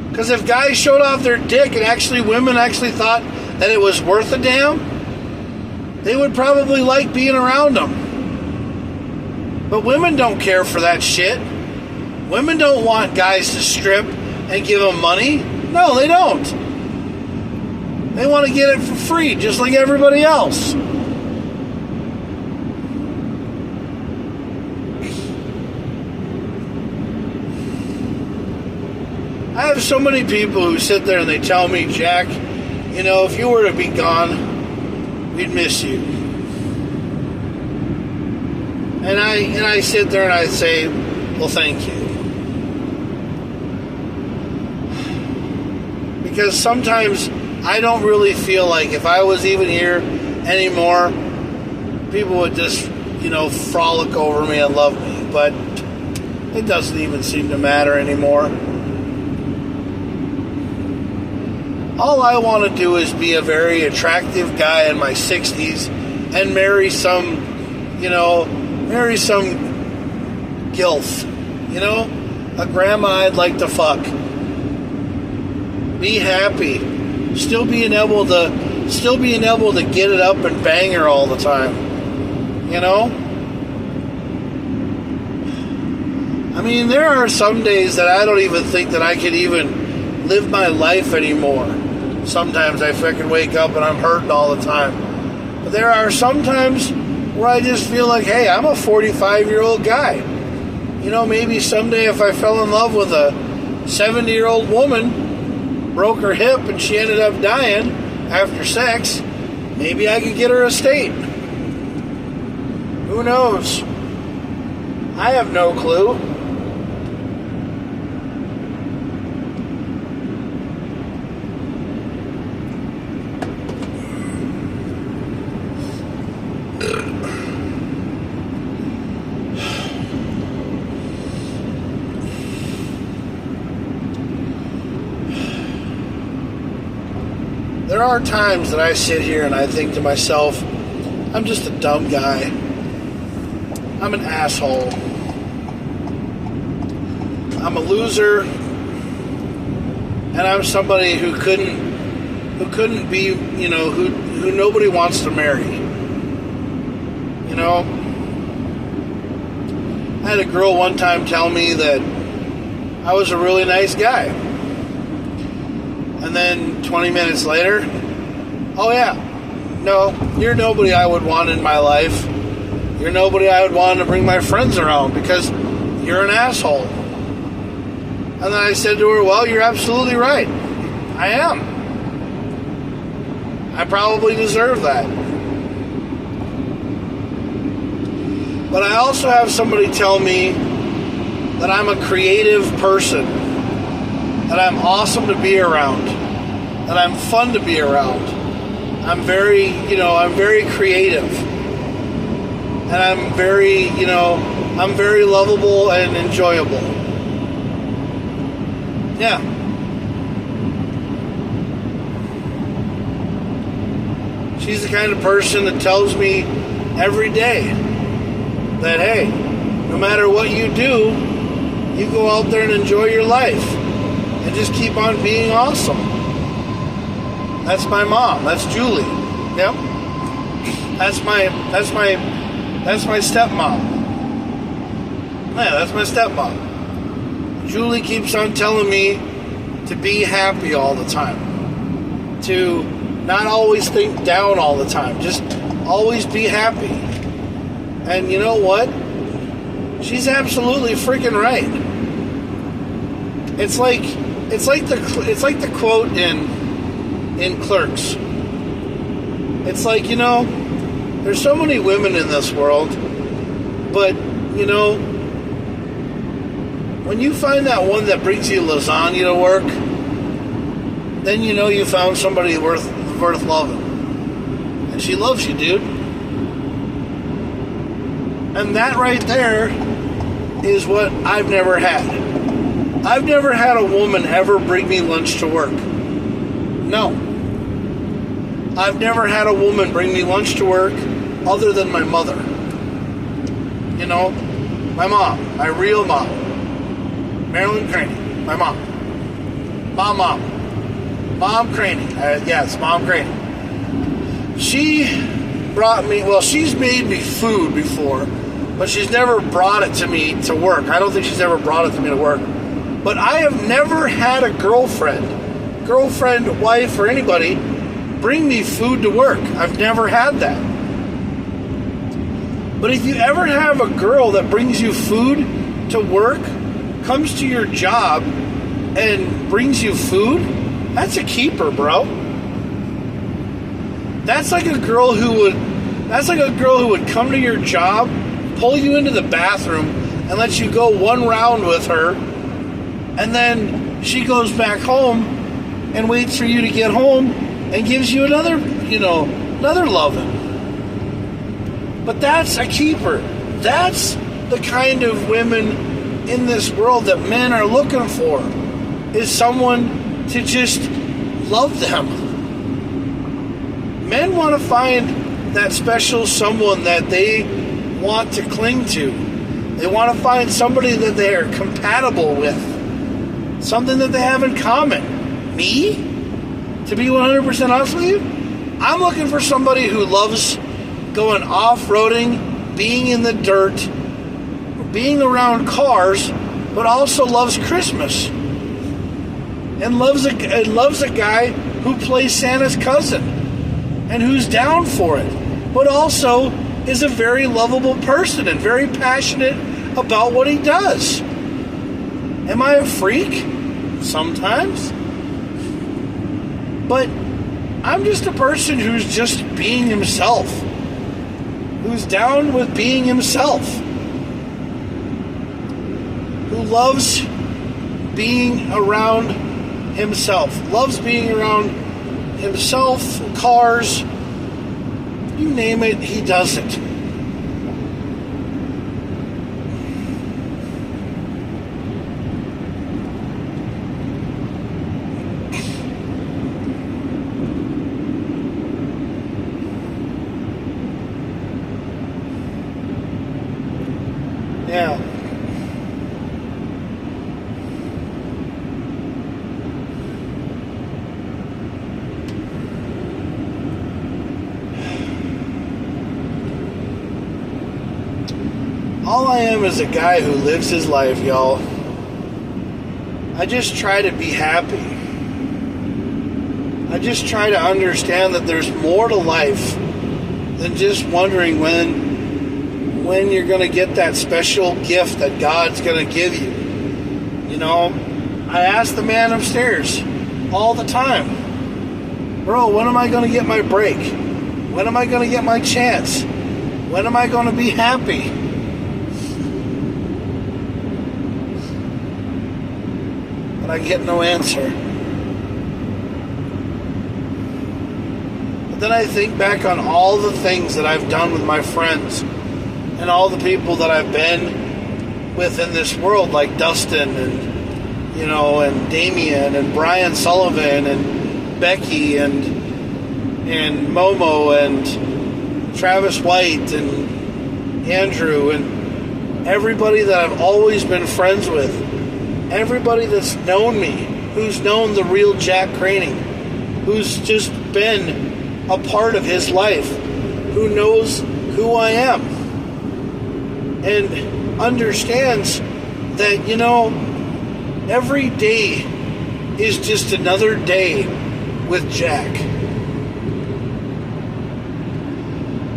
Because if guys showed off their dick and women actually thought that it was worth a damn, they would probably like being around them. But women don't care for that shit. Women don't want guys to strip and give them money. No, they don't. They want to get it for free, just like everybody else. I have so many people who sit there and they tell me, Jack, if you were to be gone, we'd miss you. And I sit there and I say, well, thank you. Because sometimes I don't really feel like if I was even here anymore, people would just, frolic over me and love me. But it doesn't even seem to matter anymore. All I want to do is be a very attractive guy in my 60s and marry some gilf, a grandma I'd like to fuck. Be happy. Still being able to get it up and bang her all the time. I mean, there are some days that I don't even think that I could even live my life anymore. Sometimes I freaking wake up and I'm hurting all the time. But there are some times where I just feel like, hey, I'm a 45-year-old guy. Maybe someday if I fell in love with a 70-year-old woman, broke her hip, and she ended up dying after sex, maybe I could get her estate. Who knows? I have no clue. There are times that I sit here and I think to myself, I'm just a dumb guy. I'm an asshole. I'm a loser. And I'm somebody who couldn't be, who nobody wants to marry. I had a girl one time tell me that I was a really nice guy. And then 20 minutes later, oh yeah, no, you're nobody I would want in my life. You're nobody I would want to bring my friends around because you're an asshole. And then I said to her, well, you're absolutely right. I am. I probably deserve that. But I also have somebody tell me that I'm a creative person, that I'm awesome to be around, that I'm fun to be around. I'm very creative. And I'm very lovable and enjoyable. Yeah. She's the kind of person that tells me every day that, hey, no matter what you do, you go out there and enjoy your life and just keep on being awesome. That's my mom. That's Julie. Yep. That's my stepmom. Yeah, that's my stepmom. Julie keeps on telling me to be happy all the time. To not always think down all the time. Just always be happy. And you know what? She's absolutely freaking right. It's like the quote in Clerks. It's like, there's so many women in this world, but when you find that one that brings you lasagna to work, then you found somebody worth loving. And she loves you, dude. And that right there is what I've never had. I've never had a woman ever bring me lunch to work. No. I've never had a woman bring me lunch to work other than my mother. My mom, my real mom. Marilyn Craney, my mom. Mom Craney. Yes, Mom Craney. She brought me, she's made me food before, but she's never brought it to me to work. I don't think she's ever brought it to me to work. But I have never had a girlfriend, wife, or anybody bring me food to work. I've never had that. But if you ever have a girl that brings you food to work, comes to your job, and brings you food, that's a keeper, bro. That's like a girl who would come to your job, pull you into the bathroom, and let you go one round with her, and then she goes back home and waits for you to get home and gives you another loving. But that's a keeper. That's the kind of women in this world that men are looking for, is someone to just love them. Men want to find that special someone that they want to cling to. They want to find somebody that they are compatible with. Something that they have in common. Me? To be 100% honest with you, I'm looking for somebody who loves going off-roading, being in the dirt, being around cars, but also loves Christmas. And loves a guy who plays Santa's cousin and who's down for it, but also is a very lovable person and very passionate about what he does. Am I a freak? Sometimes. But I'm just a person who's just being himself. Who's down with being himself. Who loves being around himself. Loves being around himself, cars, you name it, he does it. Yeah. All I am is a guy who lives his life, y'all. I just try to be happy. I just try to understand that there's more to life than just wondering when when you're going to get that special gift that God's going to give you. You know, I ask the man upstairs all the time, bro, when am I going to get my break? When am I going to get my chance? When am I going to be happy? But I get no answer. But then I think back on all the things that I've done with my friends and all the people that I've been with in this world, like Dustin and, you know, and Damien and Brian Sullivan and Becky and Momo and Travis White and Andrew and everybody that I've always been friends with, everybody that's known me, who's known the real Jack Craning, who's just been a part of his life, who knows who I am and understands that, you know, every day is just another day with Jack.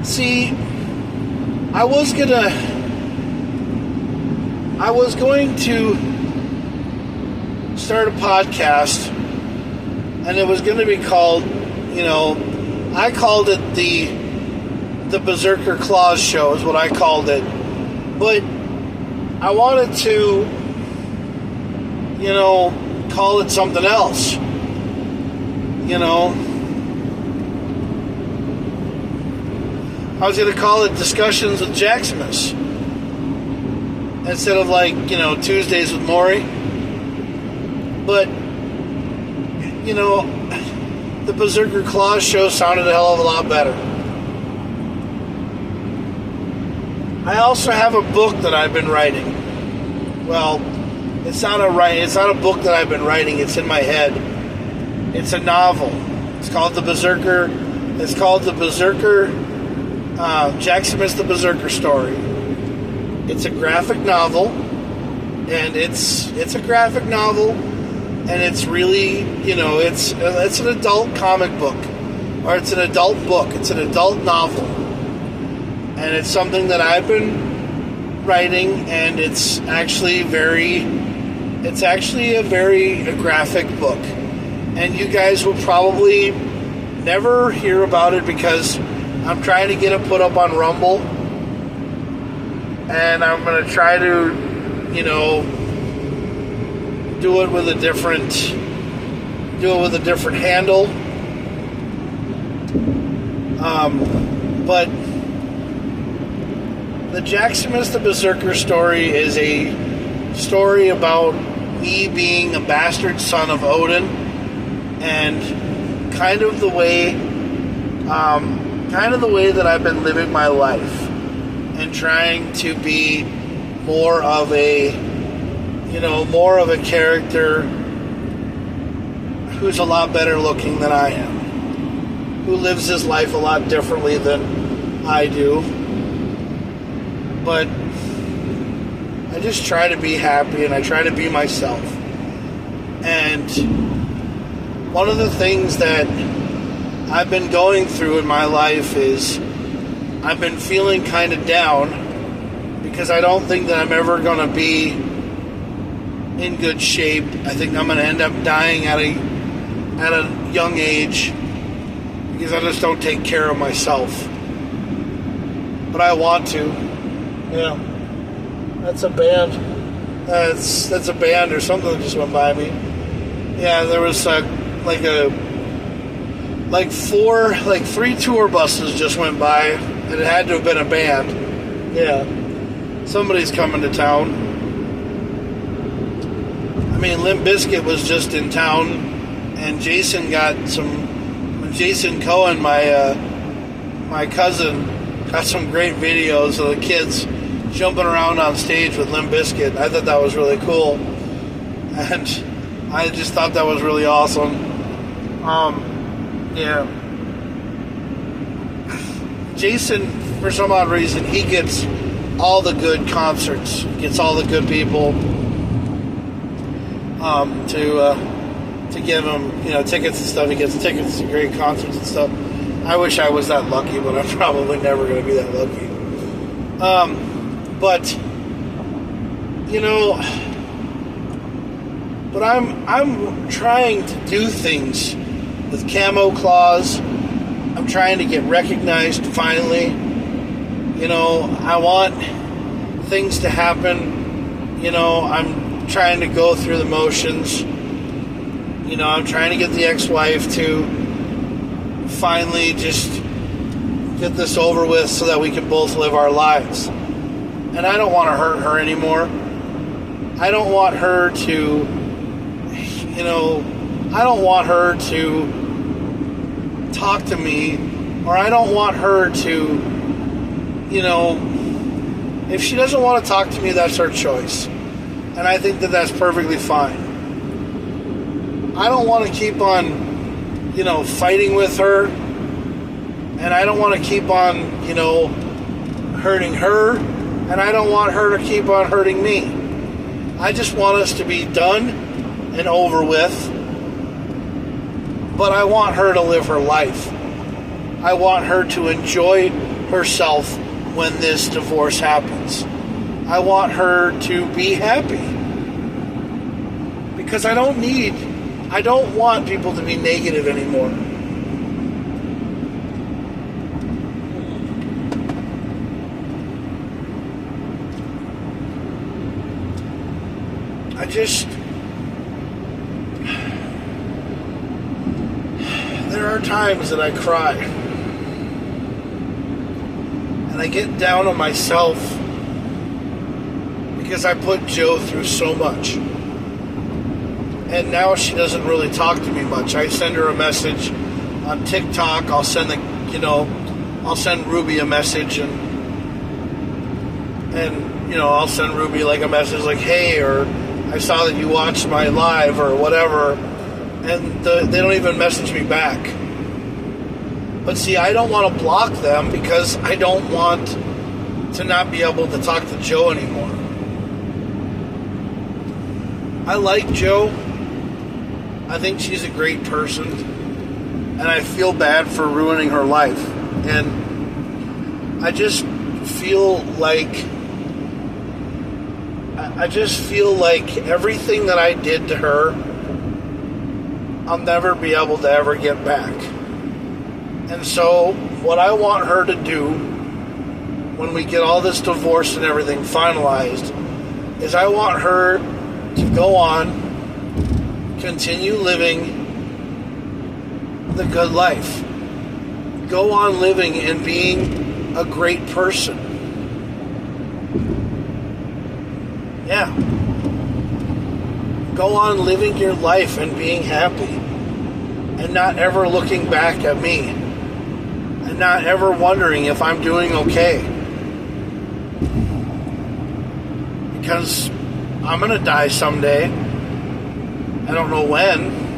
See, I was going to start a podcast, and it was going to be called, you know, I called it the Berserker Claus Show is what I called it. But I wanted to, you know, call it something else. You know, I was going to call it Discussions with Jaximus instead of, like, you know, Tuesdays with Maury. But, you know, the Berserker Claus Show sounded a hell of a lot better. I also have a book that I've been writing. Well, it's not a book that I've been writing. It's in my head. It's a novel. It's called The Berserker. It's called The Berserker. Jaximus the Berserker Story. It's a graphic novel, and it's a graphic novel, and it's really, you know, it's an adult comic book, or it's an adult book. It's an adult novel. And it's something that I've been writing, and it's actually a very graphic book. And you guys will probably never hear about it because I'm trying to get it put up on Rumble. And I'm going to try to, you know, do it with a different handle. But the Jaximus the Berserker story is a story about me being a bastard son of Odin, and kind of the way that I've been living my life, and trying to be more of a character who's a lot better looking than I am, who lives his life a lot differently than I do. But I just try to be happy, and I try to be myself. And one of the things that I've been going through in my life is I've been feeling kind of down because I don't think that I'm ever going to be in good shape. I think I'm going to end up dying at a young age because I just don't take care of myself. But I want to. Yeah, that's a band. That's a band or something that just went by me. Yeah, there was three tour buses just went by, and it had to have been a band. Yeah, somebody's coming to town. I mean, Limp Bizkit was just in town, and Jason Cohen, my cousin, got some great videos of the kids jumping around on stage with Limp Bizkit. I thought that was really cool, and I just thought that was really awesome. Yeah. Jason, for some odd reason, he gets all the good concerts, gets all the good people to give him, you know, tickets and stuff. He gets tickets to great concerts and stuff. I wish I was that lucky, but I'm probably never going to be that lucky. But you know, but I'm trying to do things with Camo Claus. I'm trying to get recognized finally. You know, I want things to happen. You know, I'm trying to go through the motions. You know, I'm trying to get the ex-wife to finally just get this over with so that we can both live our lives. And I don't want to hurt her anymore. I don't want her to, you know, I don't want her to talk to me, or I don't want her to, you know, if she doesn't want to talk to me, that's her choice. And I think that that's perfectly fine. I don't want to keep on, you know, fighting with her. And I don't want to keep on, you know, hurting her. And I don't want her to keep on hurting me. I just want us to be done and over with. But I want her to live her life. I want her to enjoy herself when this divorce happens. I want her to be happy. Because I don't want people to be negative anymore. There are times that I cry. And I get down on myself because I put Joe through so much. And now she doesn't really talk to me much. I send her a message on TikTok. I'll send Ruby a message and I'll send Ruby like a message like, hey, or I saw that you watched my live or whatever, and they don't even message me back. But see, I don't want to block them because I don't want to not be able to talk to Joe anymore. I like Joe. I think she's a great person, and I feel bad for ruining her life. And I just feel like everything that I did to her, I'll never be able to ever get back. And so what I want her to do when we get all this divorce and everything finalized is I want her to go on, continue living the good life. Go on living and being a great person. Yeah. Go on living your life and being happy. And not ever looking back at me. And not ever wondering if I'm doing okay. Because I'm going to die someday. I don't know when.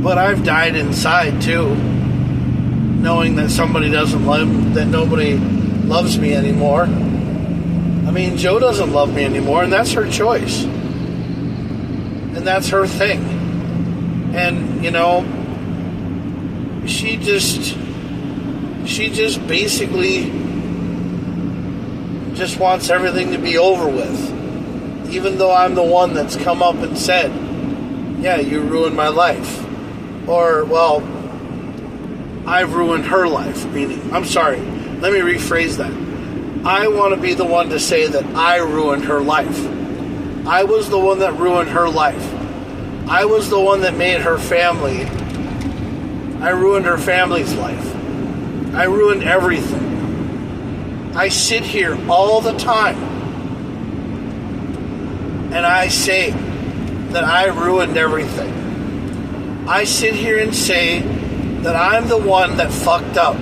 But I've died inside too. Knowing that nobody loves me anymore. I mean, Joe doesn't love me anymore, and that's her choice. And that's her thing. And, she just basically just wants everything to be over with. Even though I'm the one that's come up and said, yeah, you ruined my life. Or, well, I've ruined her life. Meaning, I'm sorry, let me rephrase that. I want to be the one to say that I ruined her life. I was the one that ruined her life. I was the one that made her family. I ruined her family's life. I ruined everything. I sit here all the time and I say that I ruined everything. I sit here and say that I'm the one that fucked up.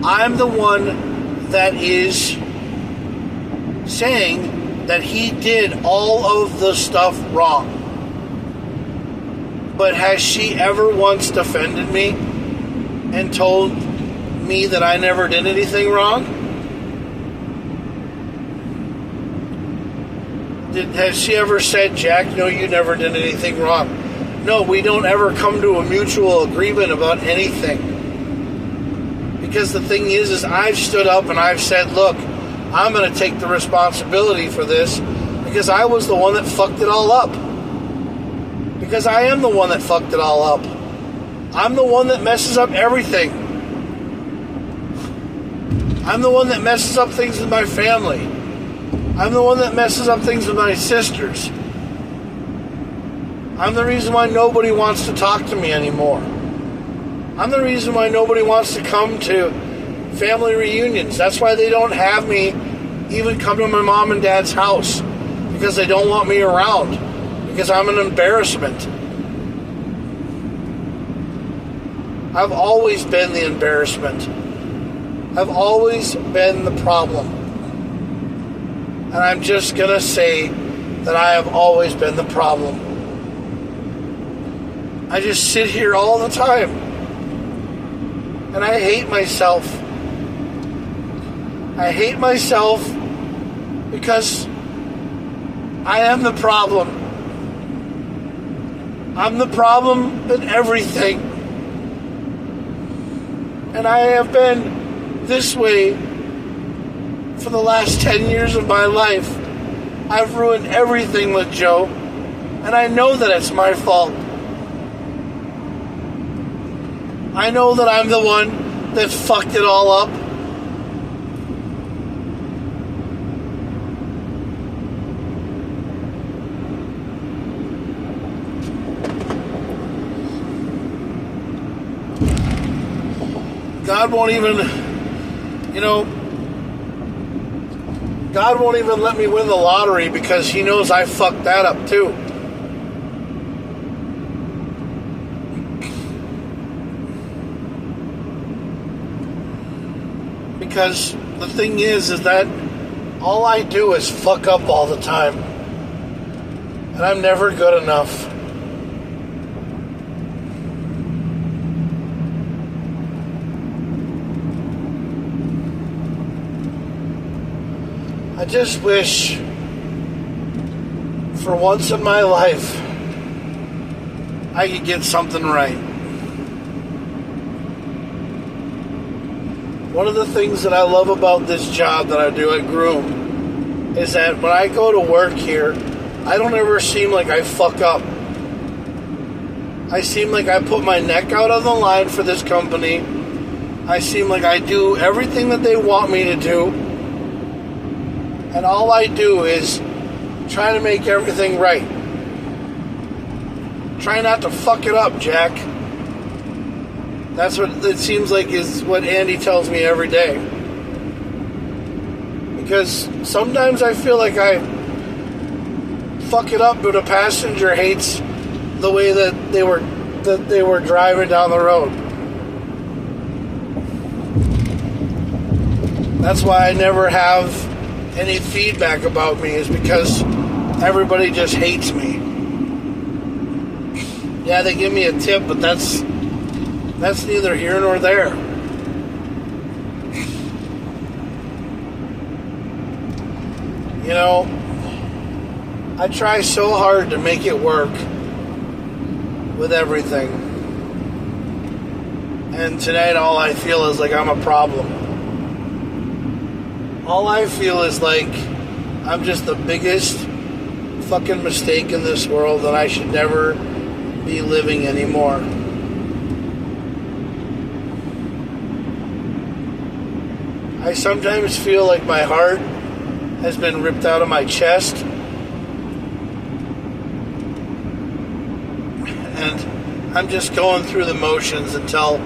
I'm the one that is saying that he did all of the stuff wrong. But has she ever once defended me and told me that I never did anything wrong? Has she ever said, Jack, no, you never did anything wrong? No, we don't ever come to a mutual agreement about anything. Because the thing is I've stood up and I've said, look, I'm going to take the responsibility for this because I was the one that fucked it all up. Because I am the one that fucked it all up. I'm the one that messes up everything. I'm the one that messes up things with my family. I'm the one that messes up things with my sisters. I'm the reason why nobody wants to talk to me anymore. I'm the reason why nobody wants to come to family reunions. That's why they don't have me even come to my mom and dad's house. Because they don't want me around. Because I'm an embarrassment. I've always been the embarrassment. I've always been the problem. And I'm just going to say that I have always been the problem. I just sit here all the time. And I hate myself. I hate myself because I am the problem. I'm the problem in everything. And I have been this way for the last 10 years of my life. I've ruined everything with Joe. And I know that it's my fault. I know that I'm the one that fucked it all up. God won't even, God won't even let me win the lottery because He knows I fucked that up too. Because the thing is that all I do is fuck up all the time. And I'm never good enough. I just wish for once in my life I could get something right. One of the things that I love about this job that I do at Groom is that when I go to work here, I don't ever seem like I fuck up. I seem like I put my neck out on the line for this company. I seem like I do everything that they want me to do. And all I do is try to make everything right. Try not to fuck it up, Jack. That's what it seems like is what Andy tells me every day. Because sometimes I feel like I fuck it up, but a passenger hates the way that they were driving down the road. That's why I never have any feedback about me, is because everybody just hates me. Yeah, they give me a tip, but that's neither here nor there. I try so hard to make it work with everything. And tonight all I feel is like I'm a problem. All I feel is like I'm just the biggest fucking mistake in this world and I should never be living anymore. I sometimes feel like my heart has been ripped out of my chest. And I'm just going through the motions until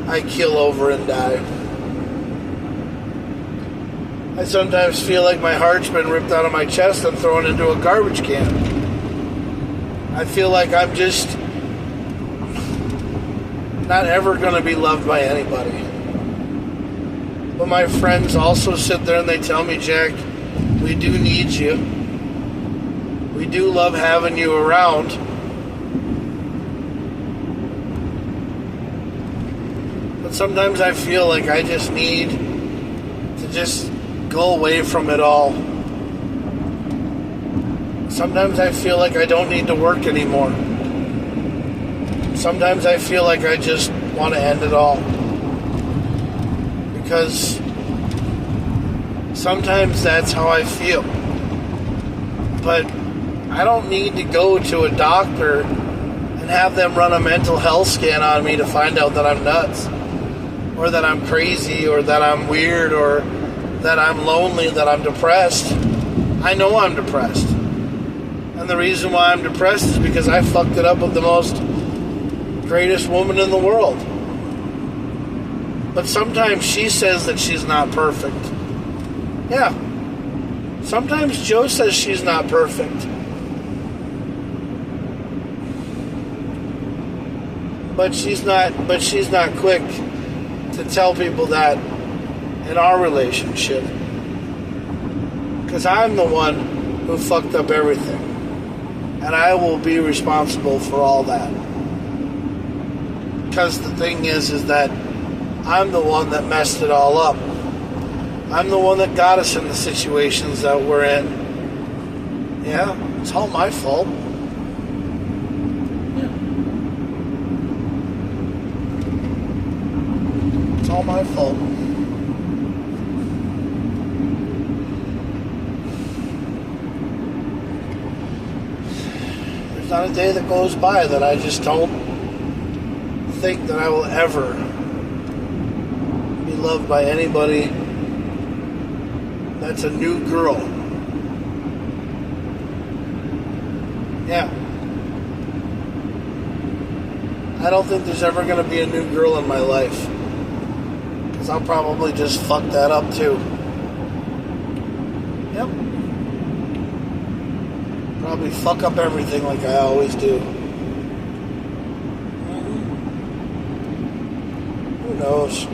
I keel over and die. I sometimes feel like my heart's been ripped out of my chest and thrown into a garbage can. I feel like I'm just not ever going to be loved by anybody. But my friends also sit there and they tell me, Jack, we do need you. We do love having you around. But sometimes I feel like I just need to just go away from it all. Sometimes I feel like I don't need to work anymore. Sometimes I feel like I just want to end it all. because sometimes that's how I feel. But I don't need to go to a doctor and have them run a mental health scan on me to find out that I'm nuts, or that I'm crazy, or that I'm weird, or that I'm lonely, that I'm depressed. I know I'm depressed. And the reason why I'm depressed is because I fucked it up with the most greatest woman in the world. But sometimes she says that she's not perfect. Yeah. Sometimes Joe says she's not perfect. But she's not quick to tell people that in our relationship. Because I'm the one who fucked up everything. And I will be responsible for all that. Because the thing is that I'm the one that messed it all up. I'm the one that got us in the situations that we're in. Yeah, it's all my fault. Yeah. It's all my fault. There's not a day that goes by that I just don't think that I will ever be loved by anybody that's a new girl. Yeah. I don't think there's ever going to be a new girl in my life. Because I'll probably just fuck that up too. Yep. Probably fuck up everything like I always do. Who knows?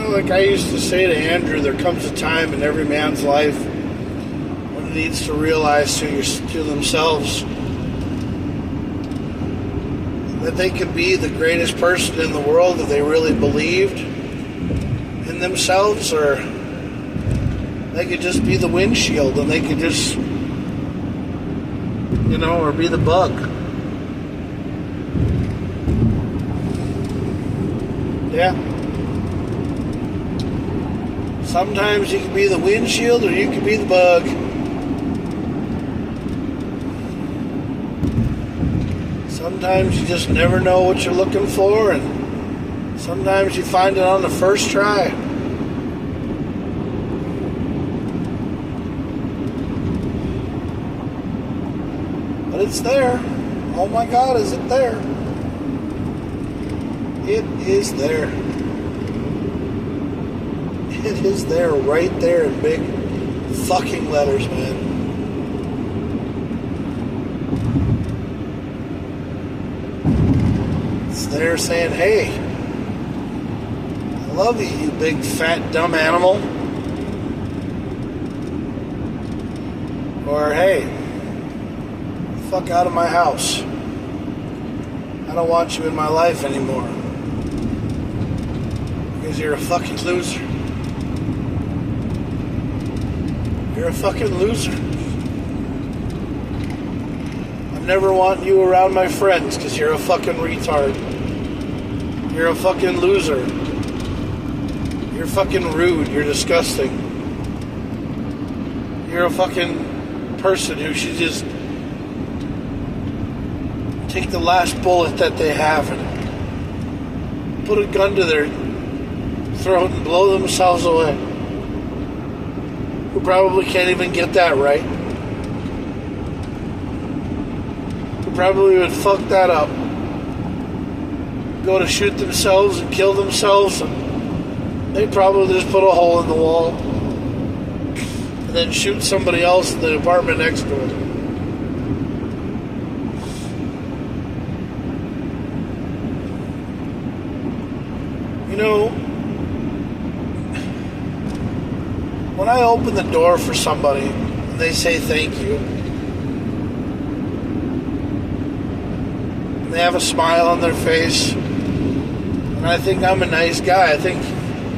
Like I used to say to Andrew, there comes a time in every man's life when he needs to realize to themselves that they could be the greatest person in the world if they really believed in themselves, or they could just be the windshield and they could just, or be the bug. Yeah. Sometimes you can be the windshield or you can be the bug. Sometimes you just never know what you're looking for, and sometimes you find it on the first try. But it's there. Oh my God, is it there? It is there. It is there, right there in big fucking letters, man. It's there saying, hey, I love you, you big fat dumb animal. Or, hey, fuck out of my house. I don't want you in my life anymore. Because you're a fucking loser. You're a fucking loser. I'm never wanting you around my friends because you're a fucking retard. You're a fucking loser. You're fucking rude. You're disgusting. You're a fucking person who should just take the last bullet that they have and put a gun to their throat and blow themselves away. Who probably can't even get that right. Who probably would fuck that up. Go to shoot themselves and kill themselves, and they'd probably just put a hole in the wall and then shoot somebody else in the apartment next door. when I open the door for somebody and they say thank you, and they have a smile on their face, and I think I'm a nice guy. I think,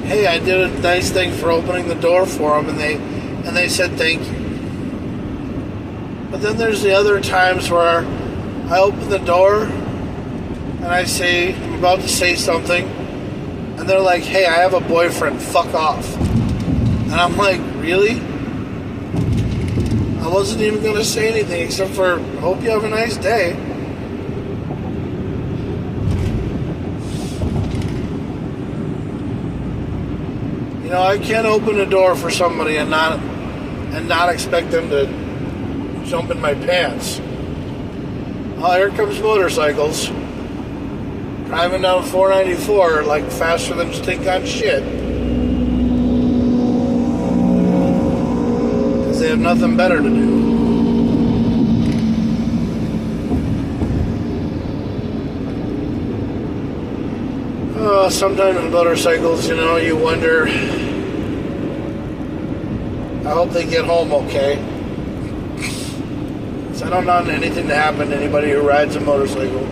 hey, I did a nice thing for opening the door for them, and they said thank you. But then there's the other times where I open the door and I'm about to say something, and they're like, hey, I have a boyfriend, fuck off. And I'm like, really? I wasn't even going to say anything except for, hope you have a nice day. I can't open a door for somebody and not expect them to jump in my pants. Oh, here comes motorcycles driving down 494 like faster than stink on shit, because they have nothing better to do. Oh, sometimes with motorcycles, you wonder, I hope they get home okay. So I don't want anything to happen to anybody who rides a motorcycle.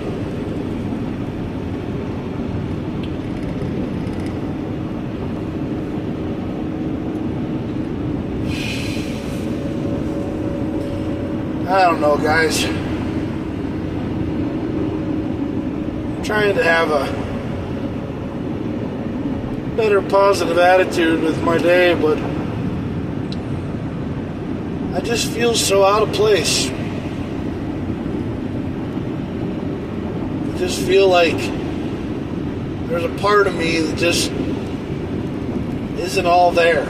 I don't know, guys. I'm trying to have a better positive attitude with my day, but I just feel so out of place. I just feel like there's a part of me that just isn't all there.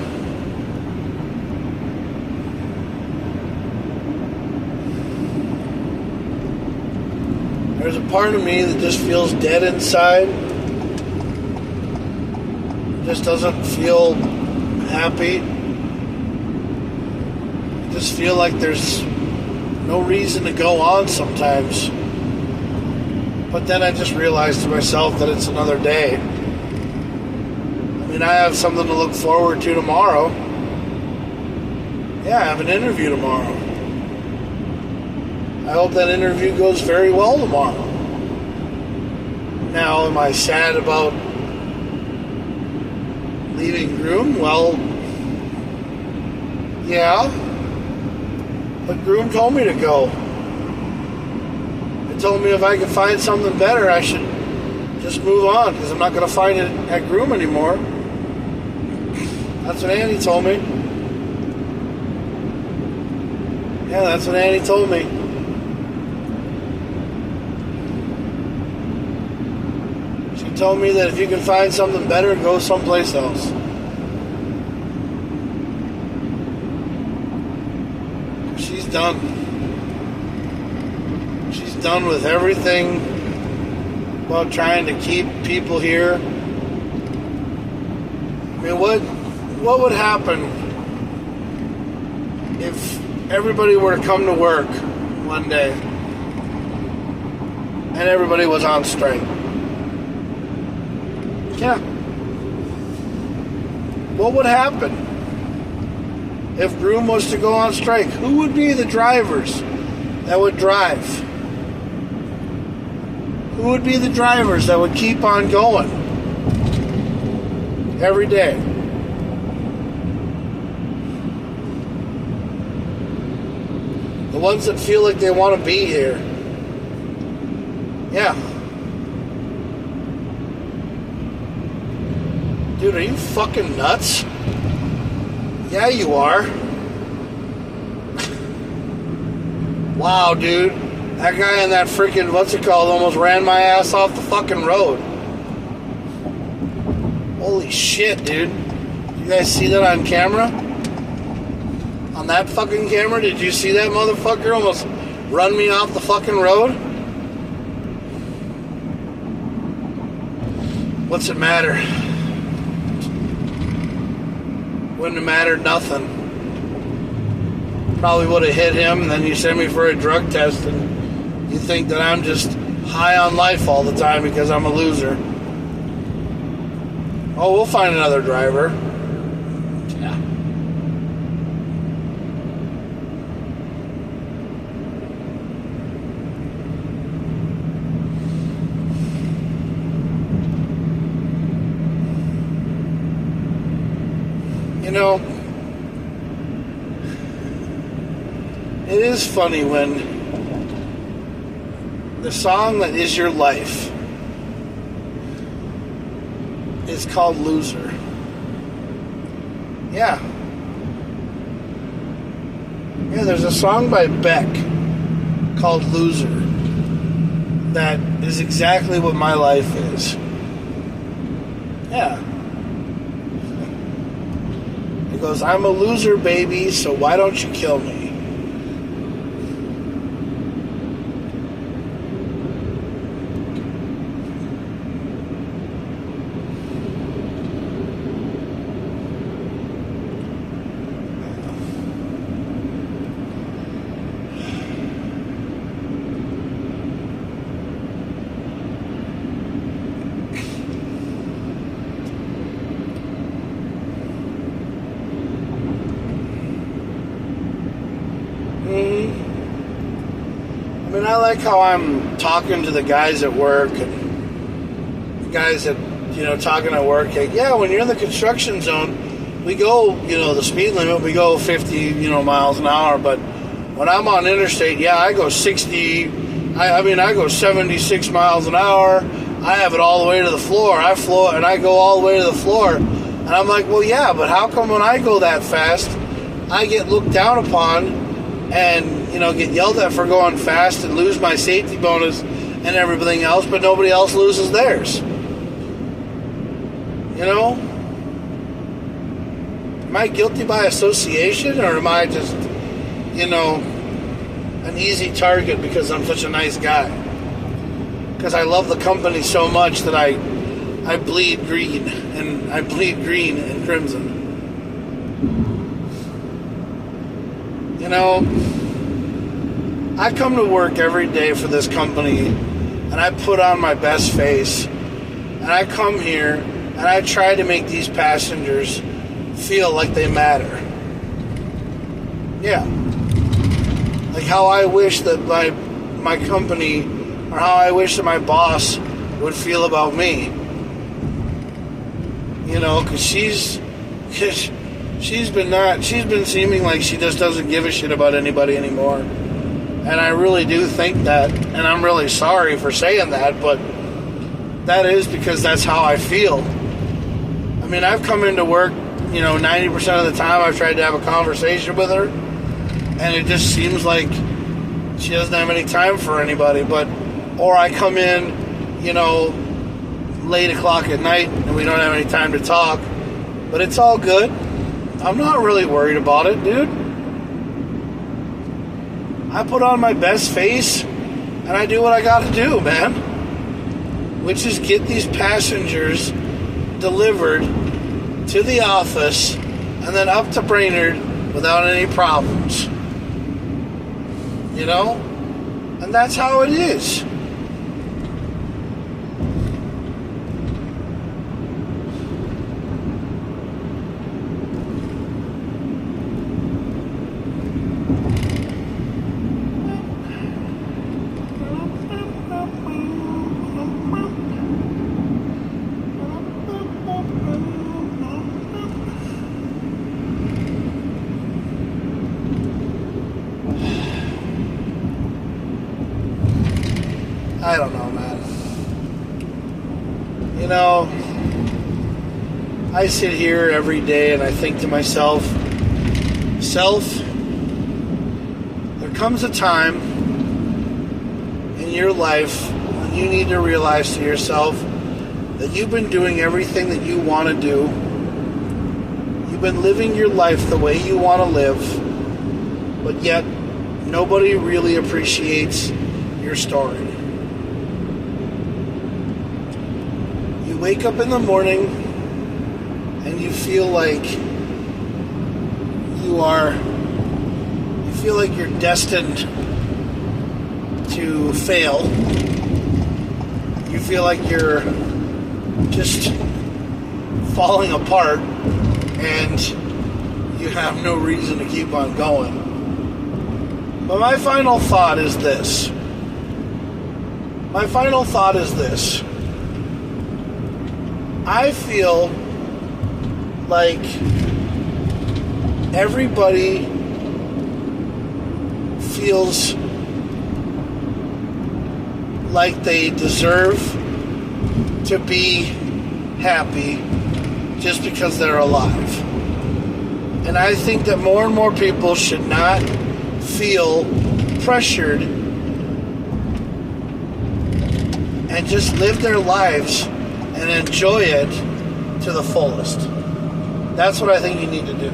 There's a part of me that just feels dead inside. Just doesn't feel happy. I just feel like there's no reason to go on sometimes. But then I just realized to myself that it's another day. I have something to look forward to tomorrow. Yeah, I have an interview tomorrow. I hope that interview goes very well tomorrow. Now, am I sad about leaving Groom? Well, yeah. But Groom told me to go. He told me if I could find something better, I should just move on, because I'm not going to find it at Groom anymore. That's what Annie told me. Yeah, that's what Annie told me. She told me that if you can find something better, go someplace else. She's done. She's done with everything about trying to keep people here. What would happen if everybody were to come to work one day and everybody was on strike? Yeah. What would happen if Groom was to go on strike? Who would be the drivers that would drive? Who would be the drivers that would keep on going every day? The ones that feel like they want to be here. Yeah. Dude, are you fucking nuts? Yeah, you are. Wow, dude. That guy in that freaking, what's it called, almost ran my ass off the fucking road. Holy shit, dude. You guys see that on camera? On that fucking camera? Did you see that motherfucker almost run me off the fucking road? What's it matter? Wouldn't have mattered nothing. Probably would have hit him, and then you send me for a drug test, and you think that I'm just high on life all the time because I'm a loser. Oh, we'll find another driver. Yeah. You know, it is funny when the song that is your life is called Loser. Yeah. Yeah, there's a song by Beck called Loser that is exactly what my life is. Yeah. He goes, I'm a loser, baby, so why don't you kill me? I mean, I like how I'm talking to the guys at work and the guys that, talking at work. Like, yeah, when you're in the construction zone, we go, the speed limit, we go 50, miles an hour. But when I'm on interstate, yeah, I go 60. I go 76 miles an hour. I have it all the way to the floor. I go all the way to the floor. And I'm like, well, yeah, but how come when I go that fast, I get looked down upon and, get yelled at for going fast and lose my safety bonus and everything else, but nobody else loses theirs? Am I guilty by association, or am I just, an easy target because I'm such a nice guy? Because I love the company so much that I bleed green, and I bleed green and crimson. I come to work every day for this company, and I put on my best face, and I come here, and I try to make these passengers feel like they matter. Yeah. Like how I wish that my company, or how I wish that my boss would feel about me. Because she's been seeming like she just doesn't give a shit about anybody anymore. And I really do think that, and I'm really sorry for saying that, but that is because that's how I feel. I mean, I've come into work, 90% of the time I've tried to have a conversation with her, and it just seems like she doesn't have any time for anybody. Or I come in, late o'clock at night, and we don't have any time to talk, but it's all good. I'm not really worried about it, dude. I put on my best face, and I do what I gotta do, man. Which is get these passengers delivered to the office and then up to Brainerd without any problems. And that's how it is. I don't know, man. I sit here every day and I think to myself, there comes a time in your life when you need to realize to yourself that you've been doing everything that you want to do. You've been living your life the way you want to live, but yet nobody really appreciates your story. You wake up in the morning and you feel like you're destined to fail. You feel like you're just falling apart and you have no reason to keep on going. But my final thought is this. I feel like everybody feels like they deserve to be happy just because they're alive. And I think that more and more people should not feel pressured and just live their lives and enjoy it to the fullest. That's what I think you need to do.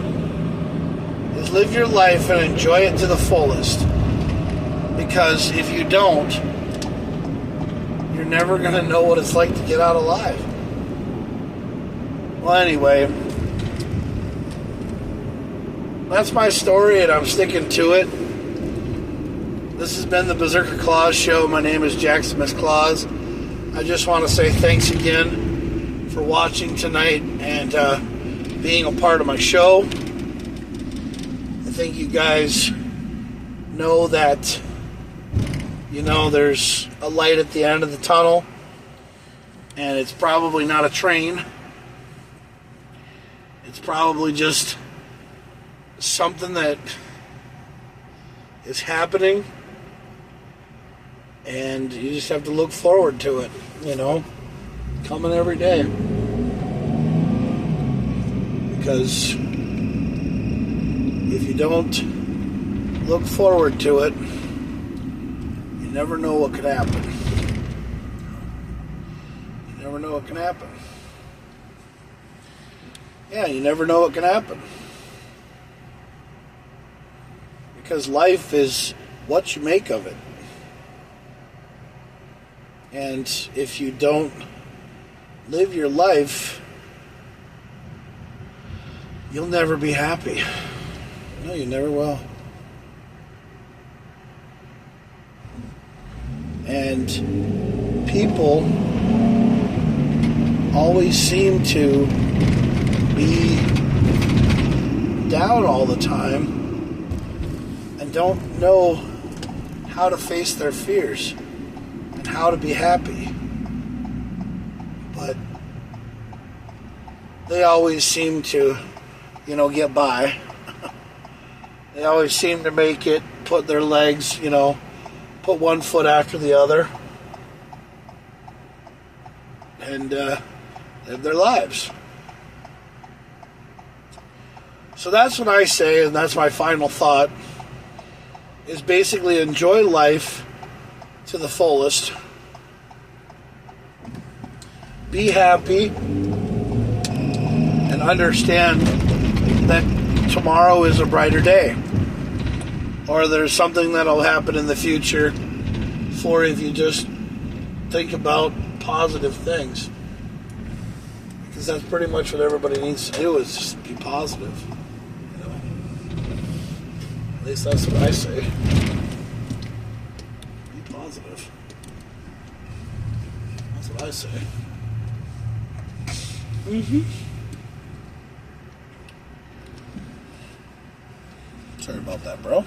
Is live your life and enjoy it to the fullest. Because if you don't, you're never going to know what it's like to get out alive. Well, anyway, that's my story and I'm sticking to it. This has been the Berserker Claus Show. My name is Jackson Miss Claus. I just want to say thanks again for watching tonight and being a part of my show. I think you guys know that, there's a light at the end of the tunnel, and it's probably not a train. It's probably just something that is happening, and you just have to look forward to it, coming every day. Because if you don't look forward to it, you never know what could happen. You never know what can happen. Yeah, you never know what can happen. Because life is what you make of it. And if you don't live your life, you'll never be happy. No, you never will. And people always seem to be down all the time and don't know how to face their fears and how to be happy. But they always seem to, get by. They always seem to make it, put their legs, put one foot after the other, and live their lives. So that's what I say, and that's my final thought, is basically enjoy life to the fullest. Be happy, and understand that tomorrow is a brighter day. Or there's something that'll happen in the future for if you just think about positive things. Because that's pretty much what everybody needs to do, is just be positive. At least that's what I say. Be positive. That's what I say. Sorry about that, bro.